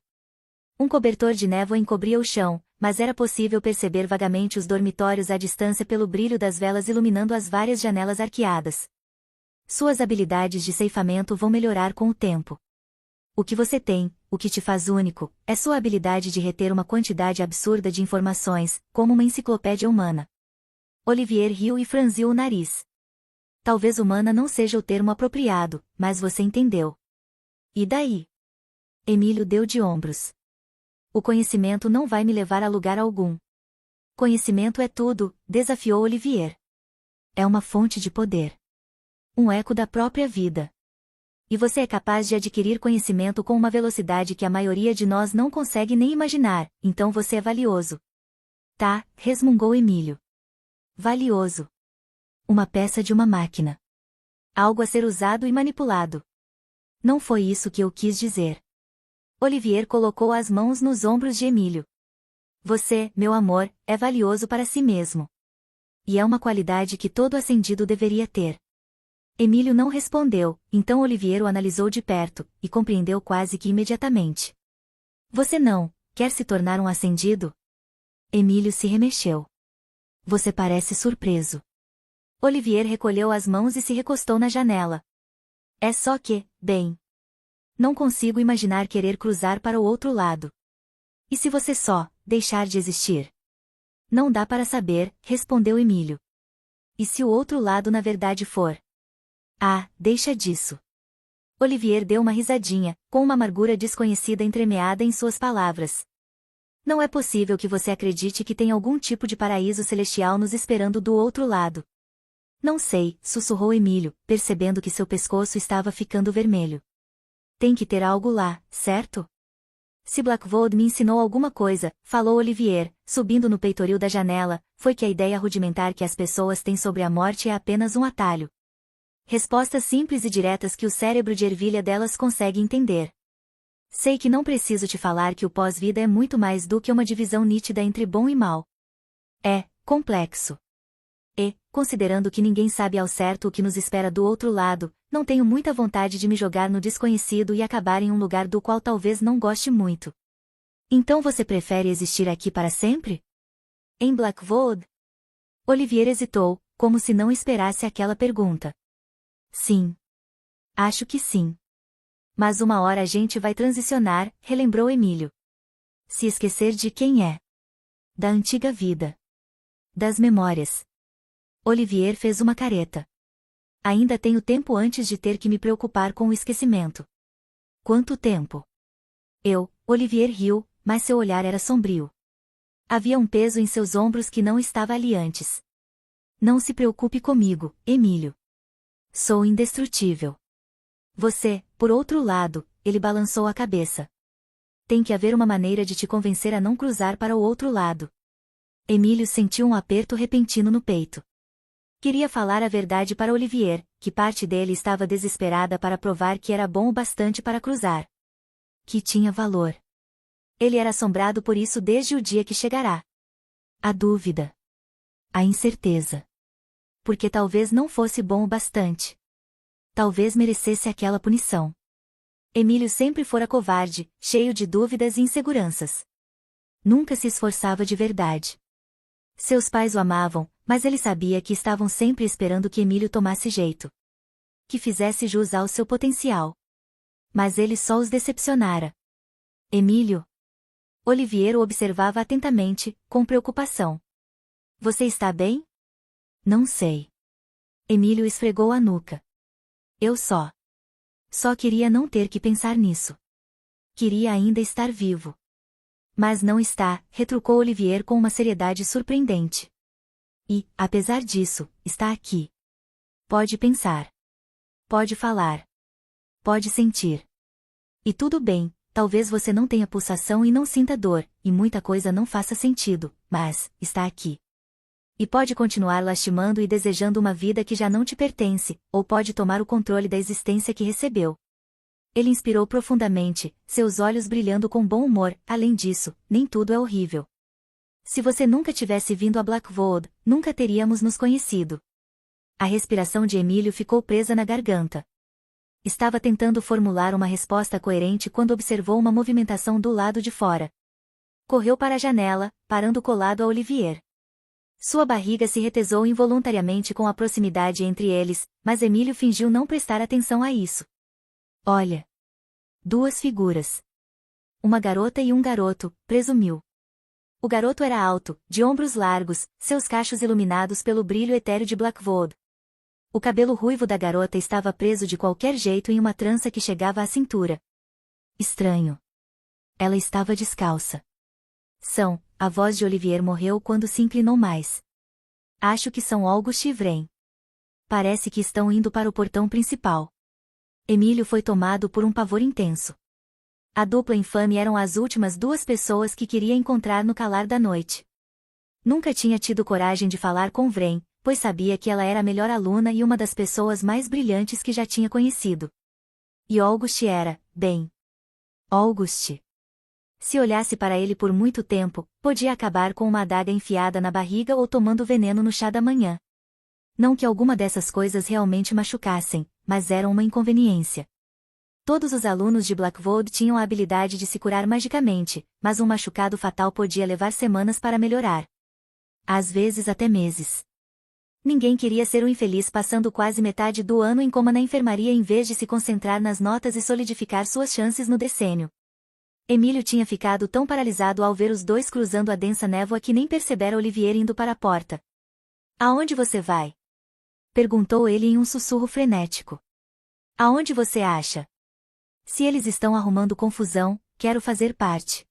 Um cobertor de névoa encobria o chão, mas era possível perceber vagamente os dormitórios à distância pelo brilho das velas iluminando as várias janelas arqueadas. Suas habilidades de ceifamento vão melhorar com o tempo. O que você tem, o que te faz único, é sua habilidade de reter uma quantidade absurda de informações, como uma enciclopédia humana. Olivier riu e franziu o nariz. Talvez humana não seja o termo apropriado, mas você entendeu. E daí? Emílio deu de ombros. O conhecimento não vai me levar a lugar algum. Conhecimento é tudo, desafiou Olivier. É uma fonte de poder. Um eco da própria vida. E você é capaz de adquirir conhecimento com uma velocidade que a maioria de nós não consegue nem imaginar, então você é valioso. Tá, resmungou Emílio. Valioso. Uma peça de uma máquina. Algo a ser usado e manipulado. Não foi isso que eu quis dizer. Olivier colocou as mãos nos ombros de Emílio. Você, meu amor, é valioso para si mesmo. E é uma qualidade que todo ascendido deveria ter. Emílio não respondeu, então Olivier o analisou de perto, e compreendeu quase que imediatamente. Você não quer se tornar um ascendido? Emílio se remexeu. Você parece surpreso. Olivier recolheu as mãos e se recostou na janela. É só que, bem. Não consigo imaginar querer cruzar para o outro lado. E se você só deixar de existir? Não dá para saber, respondeu Emílio. E se o outro lado na verdade for? Ah, deixa disso. Olivier deu uma risadinha, com uma amargura desconhecida entremeada em suas palavras. Não é possível que você acredite que tem algum tipo de paraíso celestial nos esperando do outro lado. Não sei, sussurrou Emílio, percebendo que seu pescoço estava ficando vermelho. Tem que ter algo lá, certo? Se Blackvold me ensinou alguma coisa, falou Olivier, subindo no peitoril da janela, foi que a ideia rudimentar que as pessoas têm sobre a morte é apenas um atalho. Respostas simples e diretas que o cérebro de ervilha delas consegue entender. Sei que não preciso te falar que o pós-vida é muito mais do que uma divisão nítida entre bom e mal. É complexo. E, considerando que ninguém sabe ao certo o que nos espera do outro lado, não tenho muita vontade de me jogar no desconhecido e acabar em um lugar do qual talvez não goste muito. Então você prefere existir aqui para sempre? Em Blackvold? Olivier hesitou, como se não esperasse aquela pergunta. Sim. Acho que sim. Mas uma hora a gente vai transicionar, relembrou Emílio. Se esquecer de quem é. Da antiga vida. Das memórias. Olivier fez uma careta. Ainda tenho tempo antes de ter que me preocupar com o esquecimento. Quanto tempo? Olivier riu, mas seu olhar era sombrio. Havia um peso em seus ombros que não estava ali antes. Não se preocupe comigo, Emílio. Sou indestrutível. Você, por outro lado, ele balançou a cabeça. Tem que haver uma maneira de te convencer a não cruzar para o outro lado. Emílio sentiu um aperto repentino no peito. Queria falar a verdade para Olivier, que parte dele estava desesperada para provar que era bom o bastante para cruzar. Que tinha valor. Ele era assombrado por isso desde o dia que chegará. A dúvida. A incerteza. Porque talvez não fosse bom o bastante. Talvez merecesse aquela punição. Emílio sempre fora covarde, cheio de dúvidas e inseguranças. Nunca se esforçava de verdade. Seus pais o amavam, mas ele sabia que estavam sempre esperando que Emílio tomasse jeito. Que fizesse jus ao seu potencial. Mas ele só os decepcionara. Emílio? Olivier o observava atentamente, com preocupação. Você está bem? Não sei. Emílio esfregou a nuca. Eu só queria não ter que pensar nisso. Queria ainda estar vivo. Mas não está, retrucou Olivier com uma seriedade surpreendente. E, apesar disso, está aqui. Pode pensar. Pode falar. Pode sentir. E tudo bem, talvez você não tenha pulsação e não sinta dor, e muita coisa não faça sentido, mas, está aqui. E pode continuar lastimando e desejando uma vida que já não te pertence, ou pode tomar o controle da existência que recebeu. Ele inspirou profundamente, seus olhos brilhando com bom humor. Além disso, nem tudo é horrível. Se você nunca tivesse vindo a Blackvold, nunca teríamos nos conhecido. A respiração de Emílio ficou presa na garganta. Estava tentando formular uma resposta coerente quando observou uma movimentação do lado de fora. Correu para a janela, parando colado a Olivier. Sua barriga se retesou involuntariamente com a proximidade entre eles, mas Emílio fingiu não prestar atenção a isso. Olha! 2 figuras. Uma garota e um garoto, presumiu. O garoto era alto, de ombros largos, seus cachos iluminados pelo brilho etéreo de Blackwood. O cabelo ruivo da garota estava preso de qualquer jeito em uma trança que chegava à cintura. Estranho. Ela estava descalça. A voz de Olivier morreu quando se inclinou mais. Acho que são Auguste e Vren. Parece que estão indo para o portão principal. Emílio foi tomado por um pavor intenso. A dupla infame eram as últimas 2 pessoas que queria encontrar no calar da noite. Nunca tinha tido coragem de falar com Vren, pois sabia que ela era a melhor aluna e uma das pessoas mais brilhantes que já tinha conhecido. E Auguste era, bem. Auguste. Se olhasse para ele por muito tempo, podia acabar com uma adaga enfiada na barriga ou tomando veneno no chá da manhã. Não que alguma dessas coisas realmente machucassem, mas eram uma inconveniência. Todos os alunos de Blackwood tinham a habilidade de se curar magicamente, mas um machucado fatal podia levar semanas para melhorar. Às vezes até meses. Ninguém queria ser um infeliz passando quase metade do ano em coma na enfermaria em vez de se concentrar nas notas e solidificar suas chances no decênio. Emílio tinha ficado tão paralisado ao ver os 2 cruzando a densa névoa que nem percebera Olivier indo para a porta. Aonde você vai? Perguntou ele em um sussurro frenético. Aonde você acha? Se eles estão arrumando confusão, quero fazer parte.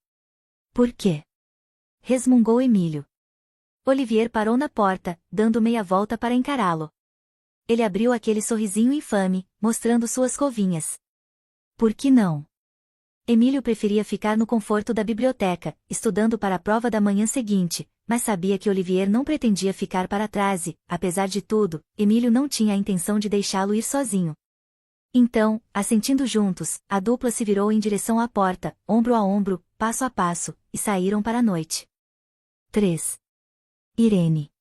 Por quê? Resmungou Emílio. Olivier parou na porta, dando meia volta para encará-lo. Ele abriu aquele sorrisinho infame, mostrando suas covinhas. Por que não? Emílio preferia ficar no conforto da biblioteca, estudando para a prova da manhã seguinte, mas sabia que Olivier não pretendia ficar para trás e, apesar de tudo, Emílio não tinha a intenção de deixá-lo ir sozinho. Então, assentindo juntos, a dupla se virou em direção à porta, ombro a ombro, passo a passo, e saíram para a noite. 3. Irene.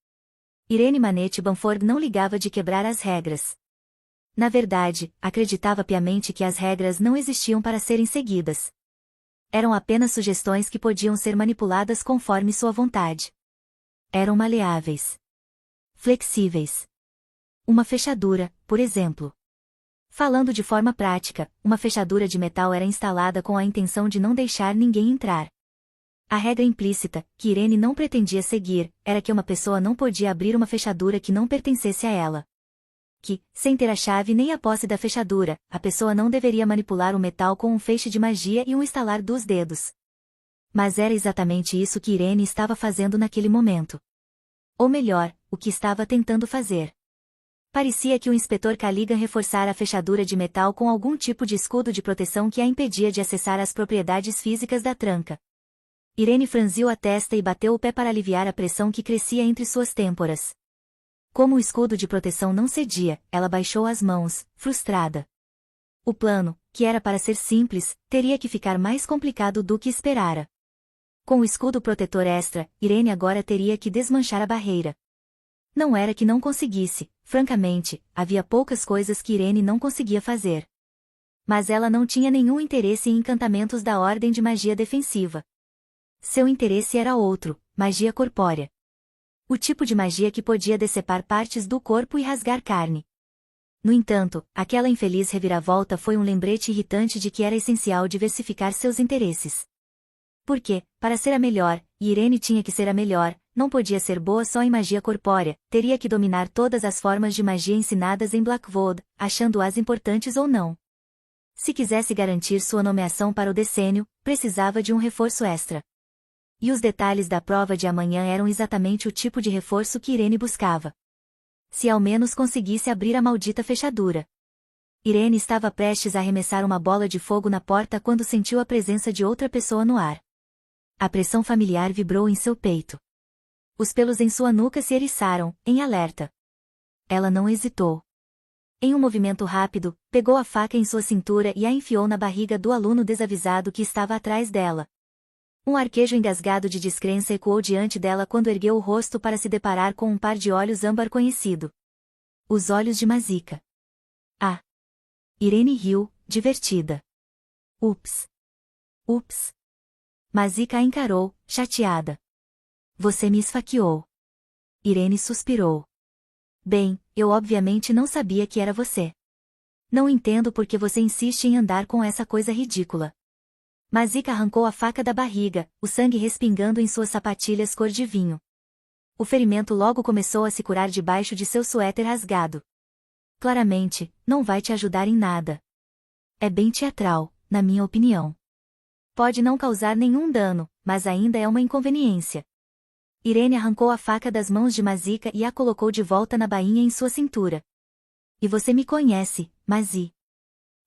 Irene Manette Bamford não ligava de quebrar as regras. Na verdade, acreditava piamente que as regras não existiam para serem seguidas. Eram apenas sugestões que podiam ser manipuladas conforme sua vontade. Eram maleáveis. Flexíveis. Uma fechadura, por exemplo. Falando de forma prática, uma fechadura de metal era instalada com a intenção de não deixar ninguém entrar. A regra implícita, que Irene não pretendia seguir, era que uma pessoa não podia abrir uma fechadura que não pertencesse a ela. Que, sem ter a chave nem a posse da fechadura, a pessoa não deveria manipular o metal com um feixe de magia e um estalar dos dedos. Mas era exatamente isso que Irene estava fazendo naquele momento. Ou melhor, o que estava tentando fazer. Parecia que o inspetor Caligan reforçara a fechadura de metal com algum tipo de escudo de proteção que a impedia de acessar as propriedades físicas da tranca. Irene franziu a testa e bateu o pé para aliviar a pressão que crescia entre suas têmporas. Como o escudo de proteção não cedia, ela baixou as mãos, frustrada. O plano, que era para ser simples, teria que ficar mais complicado do que esperara. Com o escudo protetor extra, Irene agora teria que desmanchar a barreira. Não era que não conseguisse, francamente, havia poucas coisas que Irene não conseguia fazer. Mas ela não tinha nenhum interesse em encantamentos da ordem de magia defensiva. Seu interesse era outro, magia corpórea. O tipo de magia que podia decepar partes do corpo e rasgar carne. No entanto, aquela infeliz reviravolta foi um lembrete irritante de que era essencial diversificar seus interesses. Porque, para ser a melhor, e Irene tinha que ser a melhor, não podia ser boa só em magia corpórea, teria que dominar todas as formas de magia ensinadas em Blackwood, achando-as importantes ou não. Se quisesse garantir sua nomeação para o decênio, precisava de um reforço extra. E os detalhes da prova de amanhã eram exatamente o tipo de reforço que Irene buscava. Se ao menos conseguisse abrir a maldita fechadura. Irene estava prestes a arremessar uma bola de fogo na porta quando sentiu a presença de outra pessoa no ar. A pressão familiar vibrou em seu peito. Os pelos em sua nuca se eriçaram, em alerta. Ela não hesitou. Em um movimento rápido, pegou a faca em sua cintura e a enfiou na barriga do aluno desavisado que estava atrás dela. Um arquejo engasgado de descrença ecoou diante dela quando ergueu o rosto para se deparar com um par de olhos âmbar conhecido. Os olhos de Mazika. Ah! Irene riu, divertida. Ups. Ups. Mazika a encarou, chateada. Você me esfaqueou. Irene suspirou. Bem, eu obviamente não sabia que era você. Não entendo por que você insiste em andar com essa coisa ridícula. Mazika arrancou a faca da barriga, o sangue respingando em suas sapatilhas cor de vinho. O ferimento logo começou a se curar debaixo de seu suéter rasgado. Claramente, não vai te ajudar em nada. É bem teatral, na minha opinião. Pode não causar nenhum dano, mas ainda é uma inconveniência. Irene arrancou a faca das mãos de Mazika e a colocou de volta na bainha em sua cintura. E você me conhece, Mazi.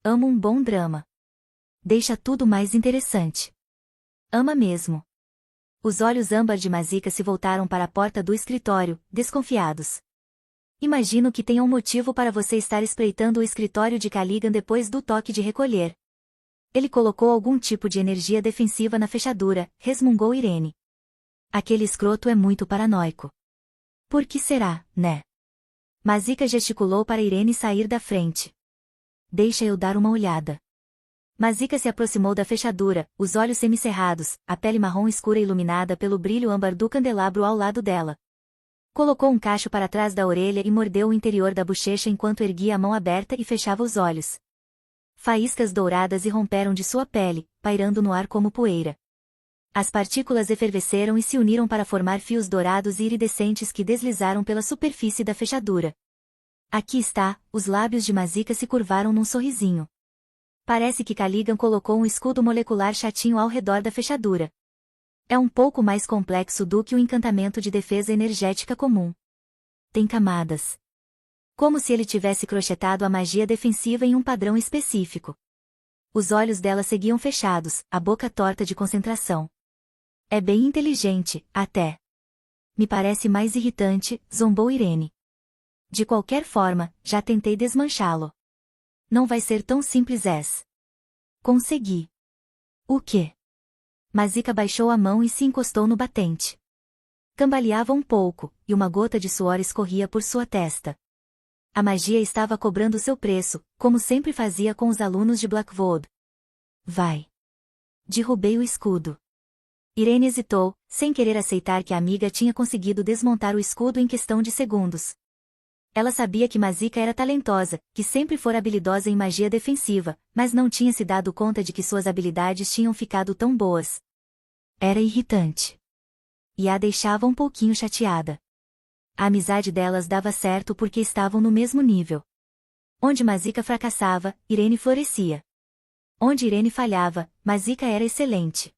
Amo um bom drama. Deixa tudo mais interessante. Ama mesmo. Os olhos âmbar de Mazika se voltaram para a porta do escritório, desconfiados. Imagino que tenha um motivo para você estar espreitando o escritório de Caligan depois do toque de recolher. Ele colocou algum tipo de energia defensiva na fechadura, resmungou Irene. Aquele escroto é muito paranoico. Por que será, né? Mazika gesticulou para Irene sair da frente. Deixa eu dar uma olhada. Mazika se aproximou da fechadura, os olhos semicerrados, a pele marrom escura iluminada pelo brilho âmbar do candelabro ao lado dela. Colocou um cacho para trás da orelha e mordeu o interior da bochecha enquanto erguia a mão aberta e fechava os olhos. Faíscas douradas irromperam de sua pele, pairando no ar como poeira. As partículas efervesceram e se uniram para formar fios dourados e iridescentes que deslizaram pela superfície da fechadura. Aqui está, os lábios de Mazika se curvaram num sorrisinho. Parece que Caligan colocou um escudo molecular chatinho ao redor da fechadura. É um pouco mais complexo do que o encantamento de defesa energética comum. Tem camadas. Como se ele tivesse crochetado a magia defensiva em um padrão específico. Os olhos dela seguiam fechados, a boca torta de concentração. É bem inteligente, até. Me parece mais irritante, zombou Irene. De qualquer forma, já tentei desmanchá-lo. Não vai ser tão simples essa. Consegui. O quê? Mazika baixou a mão e se encostou no batente. Cambaleava um pouco, e uma gota de suor escorria por sua testa. A magia estava cobrando seu preço, como sempre fazia com os alunos de Blackwood. Vai. Derrubei o escudo. Irene hesitou, sem querer aceitar que a amiga tinha conseguido desmontar o escudo em questão de segundos. Ela sabia que Mazika era talentosa, que sempre fora habilidosa em magia defensiva, mas não tinha se dado conta de que suas habilidades tinham ficado tão boas. Era irritante. E a deixava um pouquinho chateada. A amizade delas dava certo porque estavam no mesmo nível. Onde Mazika fracassava, Irene florescia. Onde Irene falhava, Mazika era excelente.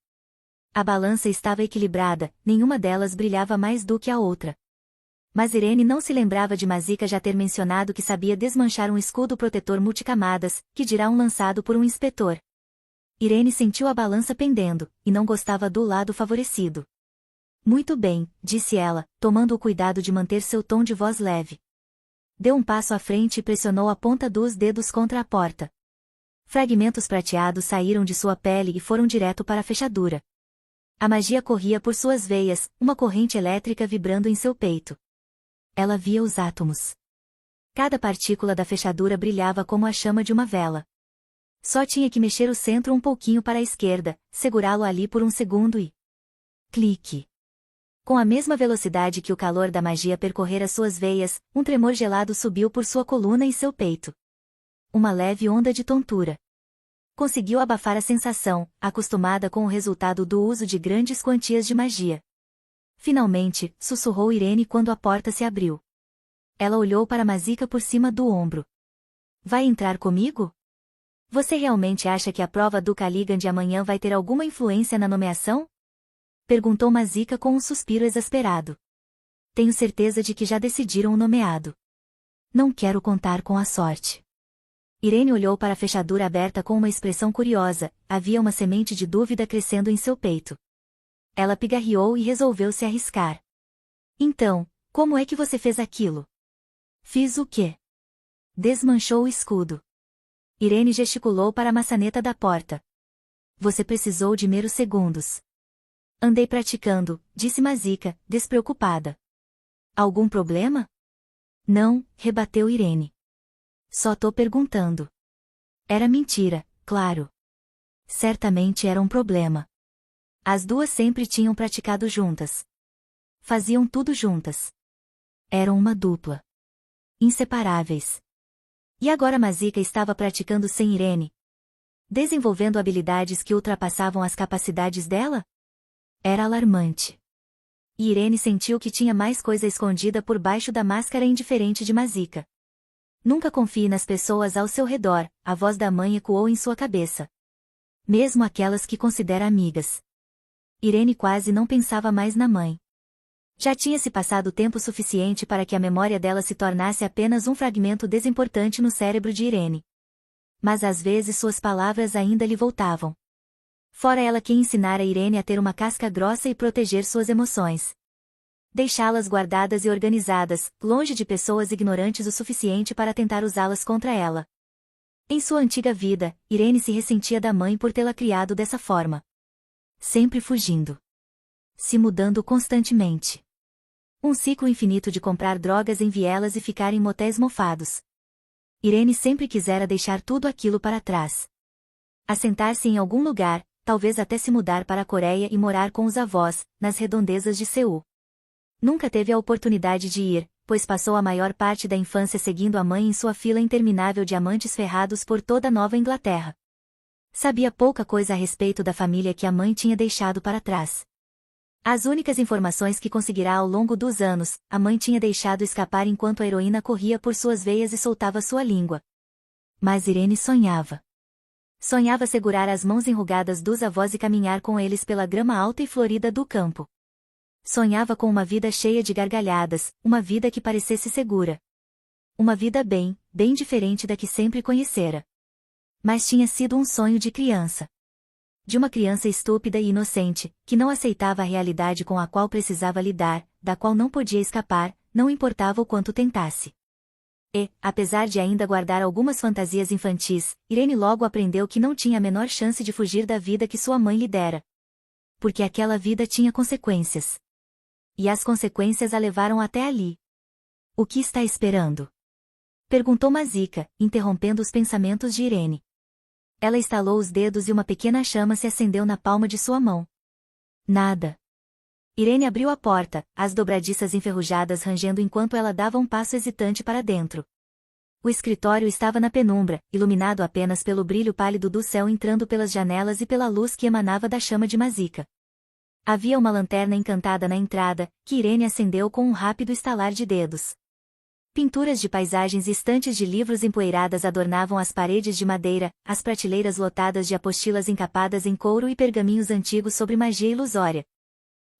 A balança estava equilibrada, nenhuma delas brilhava mais do que a outra. Mas Irene não se lembrava de Mazika já ter mencionado que sabia desmanchar um escudo protetor multicamadas, que dirá um lançado por um inspetor. Irene sentiu a balança pendendo, e não gostava do lado favorecido. Muito bem, disse ela, tomando o cuidado de manter seu tom de voz leve. Deu um passo à frente e pressionou a ponta dos dedos contra a porta. Fragmentos prateados saíram de sua pele e foram direto para a fechadura. A magia corria por suas veias, uma corrente elétrica vibrando em seu peito. Ela via os átomos. Cada partícula da fechadura brilhava como a chama de uma vela. Só tinha que mexer o centro um pouquinho para a esquerda, segurá-lo ali por um segundo e... clique. Com a mesma velocidade que o calor da magia percorrera suas veias, um tremor gelado subiu por sua coluna e seu peito. Uma leve onda de tontura. Conseguiu abafar a sensação, acostumada com o resultado do uso de grandes quantias de magia. Finalmente, sussurrou Irene quando a porta se abriu. Ela olhou para Mazika por cima do ombro. Vai entrar comigo? Você realmente acha que a prova do Caligan de amanhã vai ter alguma influência na nomeação? Perguntou Mazika com um suspiro exasperado. Tenho certeza de que já decidiram o nomeado. Não quero contar com a sorte. Irene olhou para a fechadura aberta com uma expressão curiosa, havia uma semente de dúvida crescendo em seu peito. Ela pigarreou e resolveu se arriscar. Então, como é que você fez aquilo? Fiz o quê? Desmanchou o escudo. Irene gesticulou para a maçaneta da porta. Você precisou de meros segundos. Andei praticando, disse Mazika, despreocupada. Algum problema? Não, rebateu Irene. Só tô perguntando. Era mentira, claro. Certamente era um problema. As duas sempre tinham praticado juntas. Faziam tudo juntas. Eram uma dupla. Inseparáveis. E agora Mazika estava praticando sem Irene? Desenvolvendo habilidades que ultrapassavam as capacidades dela? Era alarmante. E Irene sentiu que tinha mais coisa escondida por baixo da máscara indiferente de Mazika. Nunca confie nas pessoas ao seu redor, a voz da mãe ecoou em sua cabeça. Mesmo aquelas que considera amigas. Irene quase não pensava mais na mãe. Já tinha se passado tempo suficiente para que a memória dela se tornasse apenas um fragmento desimportante no cérebro de Irene. Mas às vezes suas palavras ainda lhe voltavam. Fora ela quem ensinara Irene a ter uma casca grossa e proteger suas emoções. Deixá-las guardadas e organizadas, longe de pessoas ignorantes o suficiente para tentar usá-las contra ela. Em sua antiga vida, Irene se ressentia da mãe por tê-la criado dessa forma. Sempre fugindo. Se mudando constantemente. Um ciclo infinito de comprar drogas em vielas e ficar em motéis mofados. Irene sempre quisera deixar tudo aquilo para trás. Assentar-se em algum lugar, talvez até se mudar para a Coreia e morar com os avós, nas redondezas de Seul. Nunca teve a oportunidade de ir, pois passou a maior parte da infância seguindo a mãe em sua fila interminável de amantes ferrados por toda a Nova Inglaterra. Sabia pouca coisa a respeito da família que a mãe tinha deixado para trás. As únicas informações que conseguirá ao longo dos anos, a mãe tinha deixado escapar enquanto a heroína corria por suas veias e soltava sua língua. Mas Irene sonhava. Sonhava segurar as mãos enrugadas dos avós e caminhar com eles pela grama alta e florida do campo. Sonhava com uma vida cheia de gargalhadas, uma vida que parecesse segura. Uma vida bem diferente da que sempre conhecera. Mas tinha sido um sonho de criança. De uma criança estúpida e inocente, que não aceitava a realidade com a qual precisava lidar, da qual não podia escapar, não importava o quanto tentasse. E, apesar de ainda guardar algumas fantasias infantis, Irene logo aprendeu que não tinha a menor chance de fugir da vida que sua mãe lhe dera. Porque aquela vida tinha consequências. E as consequências a levaram até ali. O que está esperando? Perguntou Mazika, interrompendo os pensamentos de Irene. Ela estalou os dedos e uma pequena chama se acendeu na palma de sua mão. Nada. Irene abriu a porta, as dobradiças enferrujadas rangendo enquanto ela dava um passo hesitante para dentro. O escritório estava na penumbra, iluminado apenas pelo brilho pálido do céu entrando pelas janelas e pela luz que emanava da chama de Mazika. Havia uma lanterna encantada na entrada, que Irene acendeu com um rápido estalar de dedos. Pinturas de paisagens e estantes de livros empoeiradas adornavam as paredes de madeira, as prateleiras lotadas de apostilas encapadas em couro e pergaminhos antigos sobre magia ilusória.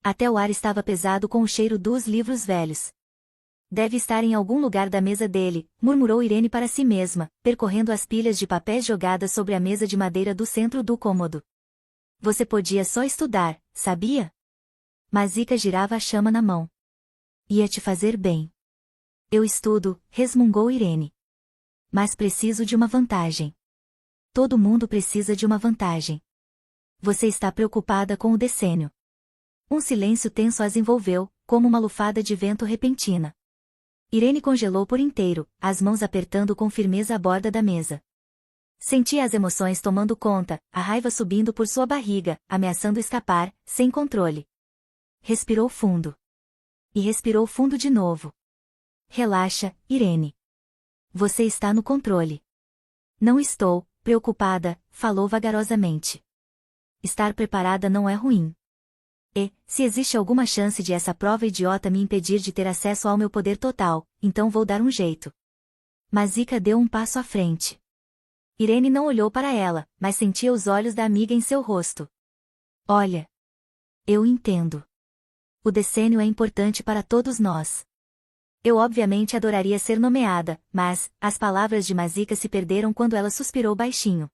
Até o ar estava pesado com o cheiro dos livros velhos. Deve estar em algum lugar da mesa dele, murmurou Irene para si mesma, percorrendo as pilhas de papéis jogadas sobre a mesa de madeira do centro do cômodo. Você podia só estudar, sabia? Mazika girava a chama na mão. Ia te fazer bem. Eu estudo, resmungou Irene. Mas preciso de uma vantagem. Todo mundo precisa de uma vantagem. Você está preocupada com o decênio. Um silêncio tenso as envolveu, como uma lufada de vento repentina. Irene congelou por inteiro, as mãos apertando com firmeza a borda da mesa. Sentia as emoções tomando conta, a raiva subindo por sua barriga, ameaçando escapar, sem controle. Respirou fundo. E respirou fundo de novo. Relaxa, Irene. Você está no controle. Não estou, preocupada, falou vagarosamente. Estar preparada não é ruim. E, se existe alguma chance de essa prova idiota me impedir de ter acesso ao meu poder total, então vou dar um jeito. Mazika deu um passo à frente. Irene não olhou para ela, mas sentia os olhos da amiga em seu rosto. Olha. Eu entendo. O decênio é importante para todos nós. Eu obviamente adoraria ser nomeada, mas, as palavras de Mazika se perderam quando ela suspirou baixinho.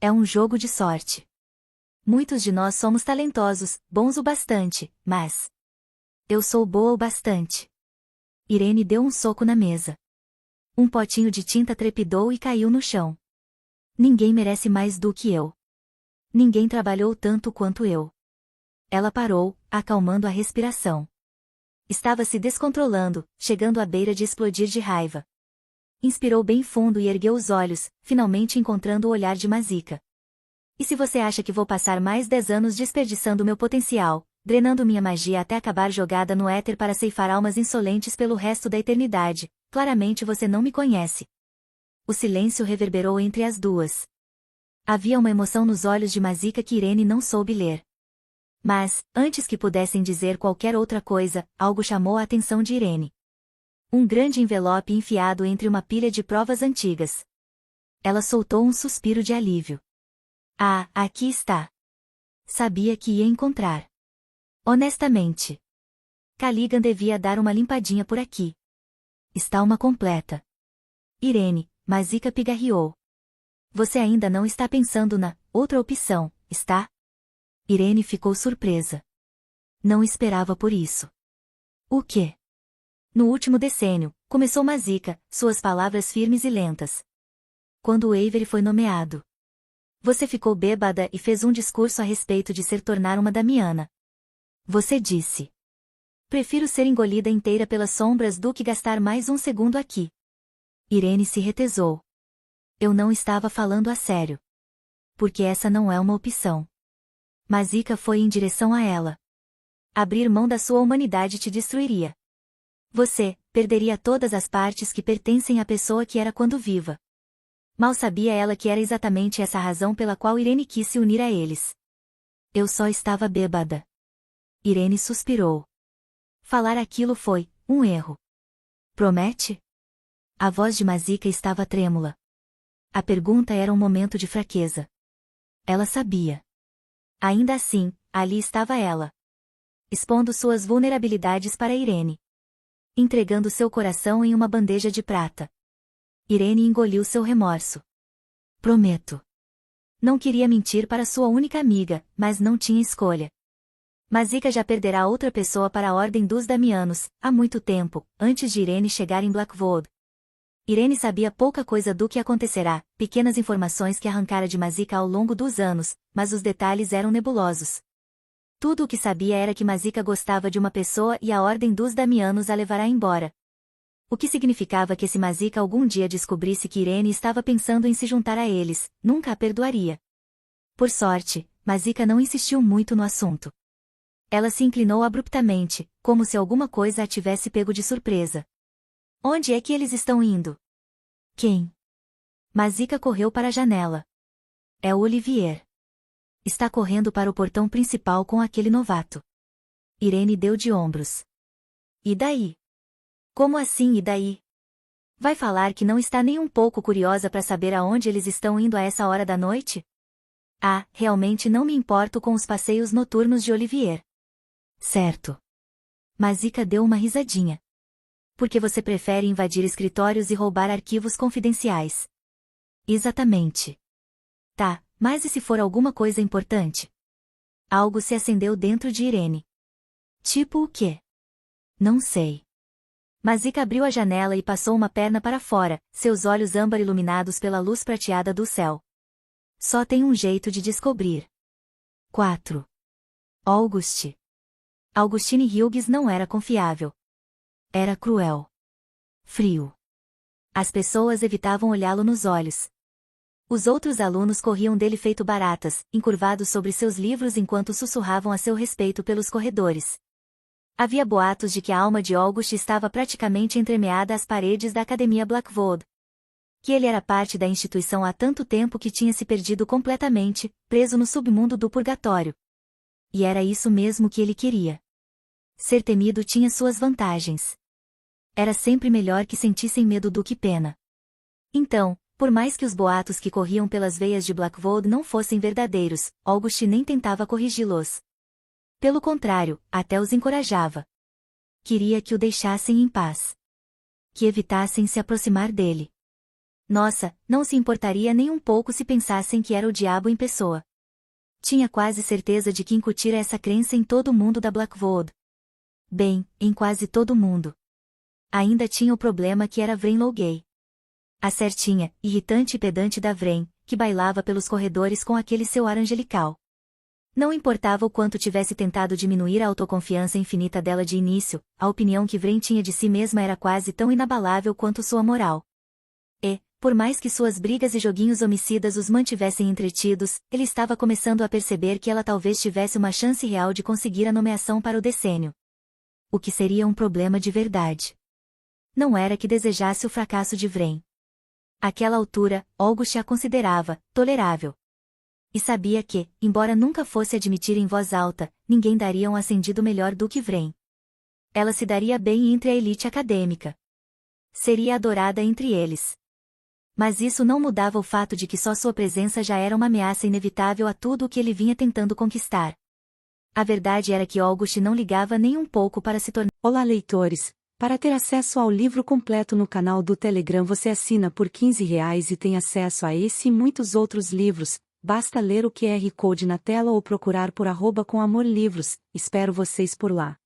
É um jogo de sorte. Muitos de nós somos talentosos, bons o bastante, mas... Eu sou boa o bastante. Irene deu um soco na mesa. Um potinho de tinta trepidou e caiu no chão. Ninguém merece mais do que eu. Ninguém trabalhou tanto quanto eu. Ela parou, acalmando a respiração. Estava se descontrolando, chegando à beira de explodir de raiva. inspirou bem fundo e ergueu os olhos, finalmente encontrando o olhar de Mazika. E se você acha que vou passar mais 10 anos desperdiçando meu potencial, drenando minha magia até acabar jogada no éter para ceifar almas insolentes pelo resto da eternidade, claramente você não me conhece. O silêncio reverberou entre as duas. Havia uma emoção nos olhos de Mazika que Irene não soube ler. Mas, antes que pudessem dizer qualquer outra coisa, algo chamou a atenção de Irene. Um grande envelope enfiado entre uma pilha de provas antigas. Ela soltou um suspiro de alívio. Ah, aqui está. Sabia que ia encontrar. Honestamente. Caligan devia dar uma limpadinha por aqui. Está uma completa. Irene, Mazika pigarreou. Você ainda não está pensando na outra opção, está? Irene ficou surpresa. Não esperava por isso. O quê? No último decênio, começou Mazika, suas palavras firmes e lentas. Quando o Avery foi nomeado. Você ficou bêbada e fez um discurso a respeito de se tornar uma Damiana. Você disse. Prefiro ser engolida inteira pelas sombras do que gastar mais um segundo aqui. Irene se retesou. Eu não estava falando a sério. Porque essa não é uma opção. Mazika foi em direção a ela. Abrir mão da sua humanidade te destruiria. Você perderia todas as partes que pertencem à pessoa que era quando viva. Mal sabia ela que era exatamente essa a razão pela qual Irene quis se unir a eles. Eu só estava bêbada. Irene suspirou. Falar aquilo foi um erro. Promete? A voz de Mazika estava trêmula. A pergunta era um momento de fraqueza. Ela sabia. Ainda assim, ali estava ela. Expondo suas vulnerabilidades para Irene. Entregando seu coração em uma bandeja de prata. Irene engoliu seu remorso. Prometo. Não queria mentir para sua única amiga, mas não tinha escolha. Mazika já perderá outra pessoa para a Ordem dos Damianos, há muito tempo, antes de Irene chegar em Blackwood. Irene sabia pouca coisa do que acontecerá, pequenas informações que arrancara de Mazika ao longo dos anos, mas os detalhes eram nebulosos. Tudo o que sabia era que Mazika gostava de uma pessoa e a Ordem dos Damianos a levará embora. O que significava que se Mazika algum dia descobrisse que Irene estava pensando em se juntar a eles, nunca a perdoaria. Por sorte, Mazika não insistiu muito no assunto. Ela se inclinou abruptamente, como se alguma coisa a tivesse pego de surpresa. Onde é que eles estão indo? Quem? Mazika correu para a janela. É o Olivier. Está correndo para o portão principal com aquele novato. Irene deu de ombros. E daí? Como assim e daí? Vai falar que não está nem um pouco curiosa para saber aonde eles estão indo a essa hora da noite? Ah, realmente não me importo com os passeios noturnos de Olivier. Certo. Mazika deu uma risadinha. Porque você prefere invadir escritórios e roubar arquivos confidenciais. Exatamente. Tá, mas e se for alguma coisa importante? Algo se acendeu dentro de Irene. Tipo o quê? Não sei. Mazika abriu a janela e passou uma perna para fora, seus olhos âmbar iluminados pela luz prateada do céu. Só tem um jeito de descobrir. 4. Auguste. Augustine Hughes não era confiável. Era cruel. Frio. As pessoas evitavam olhá-lo nos olhos. Os outros alunos corriam dele feito baratas, encurvados sobre seus livros enquanto sussurravam a seu respeito pelos corredores. Havia boatos de que a alma de August estava praticamente entremeada às paredes da Academia Blackwood. Que ele era parte da instituição há tanto tempo que tinha se perdido completamente, preso no submundo do purgatório. E era isso mesmo que ele queria. Ser temido tinha suas vantagens. Era sempre melhor que sentissem medo do que pena. Então, por mais que os boatos que corriam pelas veias de Blackwood não fossem verdadeiros, August nem tentava corrigi-los. Pelo contrário, até os encorajava. Queria que o deixassem em paz. Que evitassem se aproximar dele. Nossa, não se importaria nem um pouco se pensassem que era o diabo em pessoa. Tinha quase certeza de que incutira essa crença em todo o mundo da Blackwood. Bem, em quase todo mundo. Ainda tinha o problema que era Vren Lowgay. A certinha, irritante e pedante da Vren, que bailava pelos corredores com aquele seu ar angelical. Não importava o quanto tivesse tentado diminuir a autoconfiança infinita dela de início, a opinião que Vren tinha de si mesma era quase tão inabalável quanto sua moral. Por mais que suas brigas e joguinhos homicidas os mantivessem entretidos, ele estava começando a perceber que ela talvez tivesse uma chance real de conseguir a nomeação para o decênio. O que seria um problema de verdade. Não era que desejasse o fracasso de Vren. Àquela altura, August a considerava tolerável. E sabia que, embora nunca fosse admitir em voz alta, ninguém daria um ascendido melhor do que Vren. Ela se daria bem entre a elite acadêmica. Seria adorada entre eles. Mas isso não mudava o fato de que só sua presença já era uma ameaça inevitável a tudo o que ele vinha tentando conquistar. A verdade era que August não ligava nem um pouco para se tornar... Olá, leitores! Para ter acesso ao livro completo no canal do Telegram você assina por R$ 15 e tem acesso a esse e muitos outros livros. Basta ler o QR Code na tela ou procurar por @comamorlivros. Espero vocês por lá.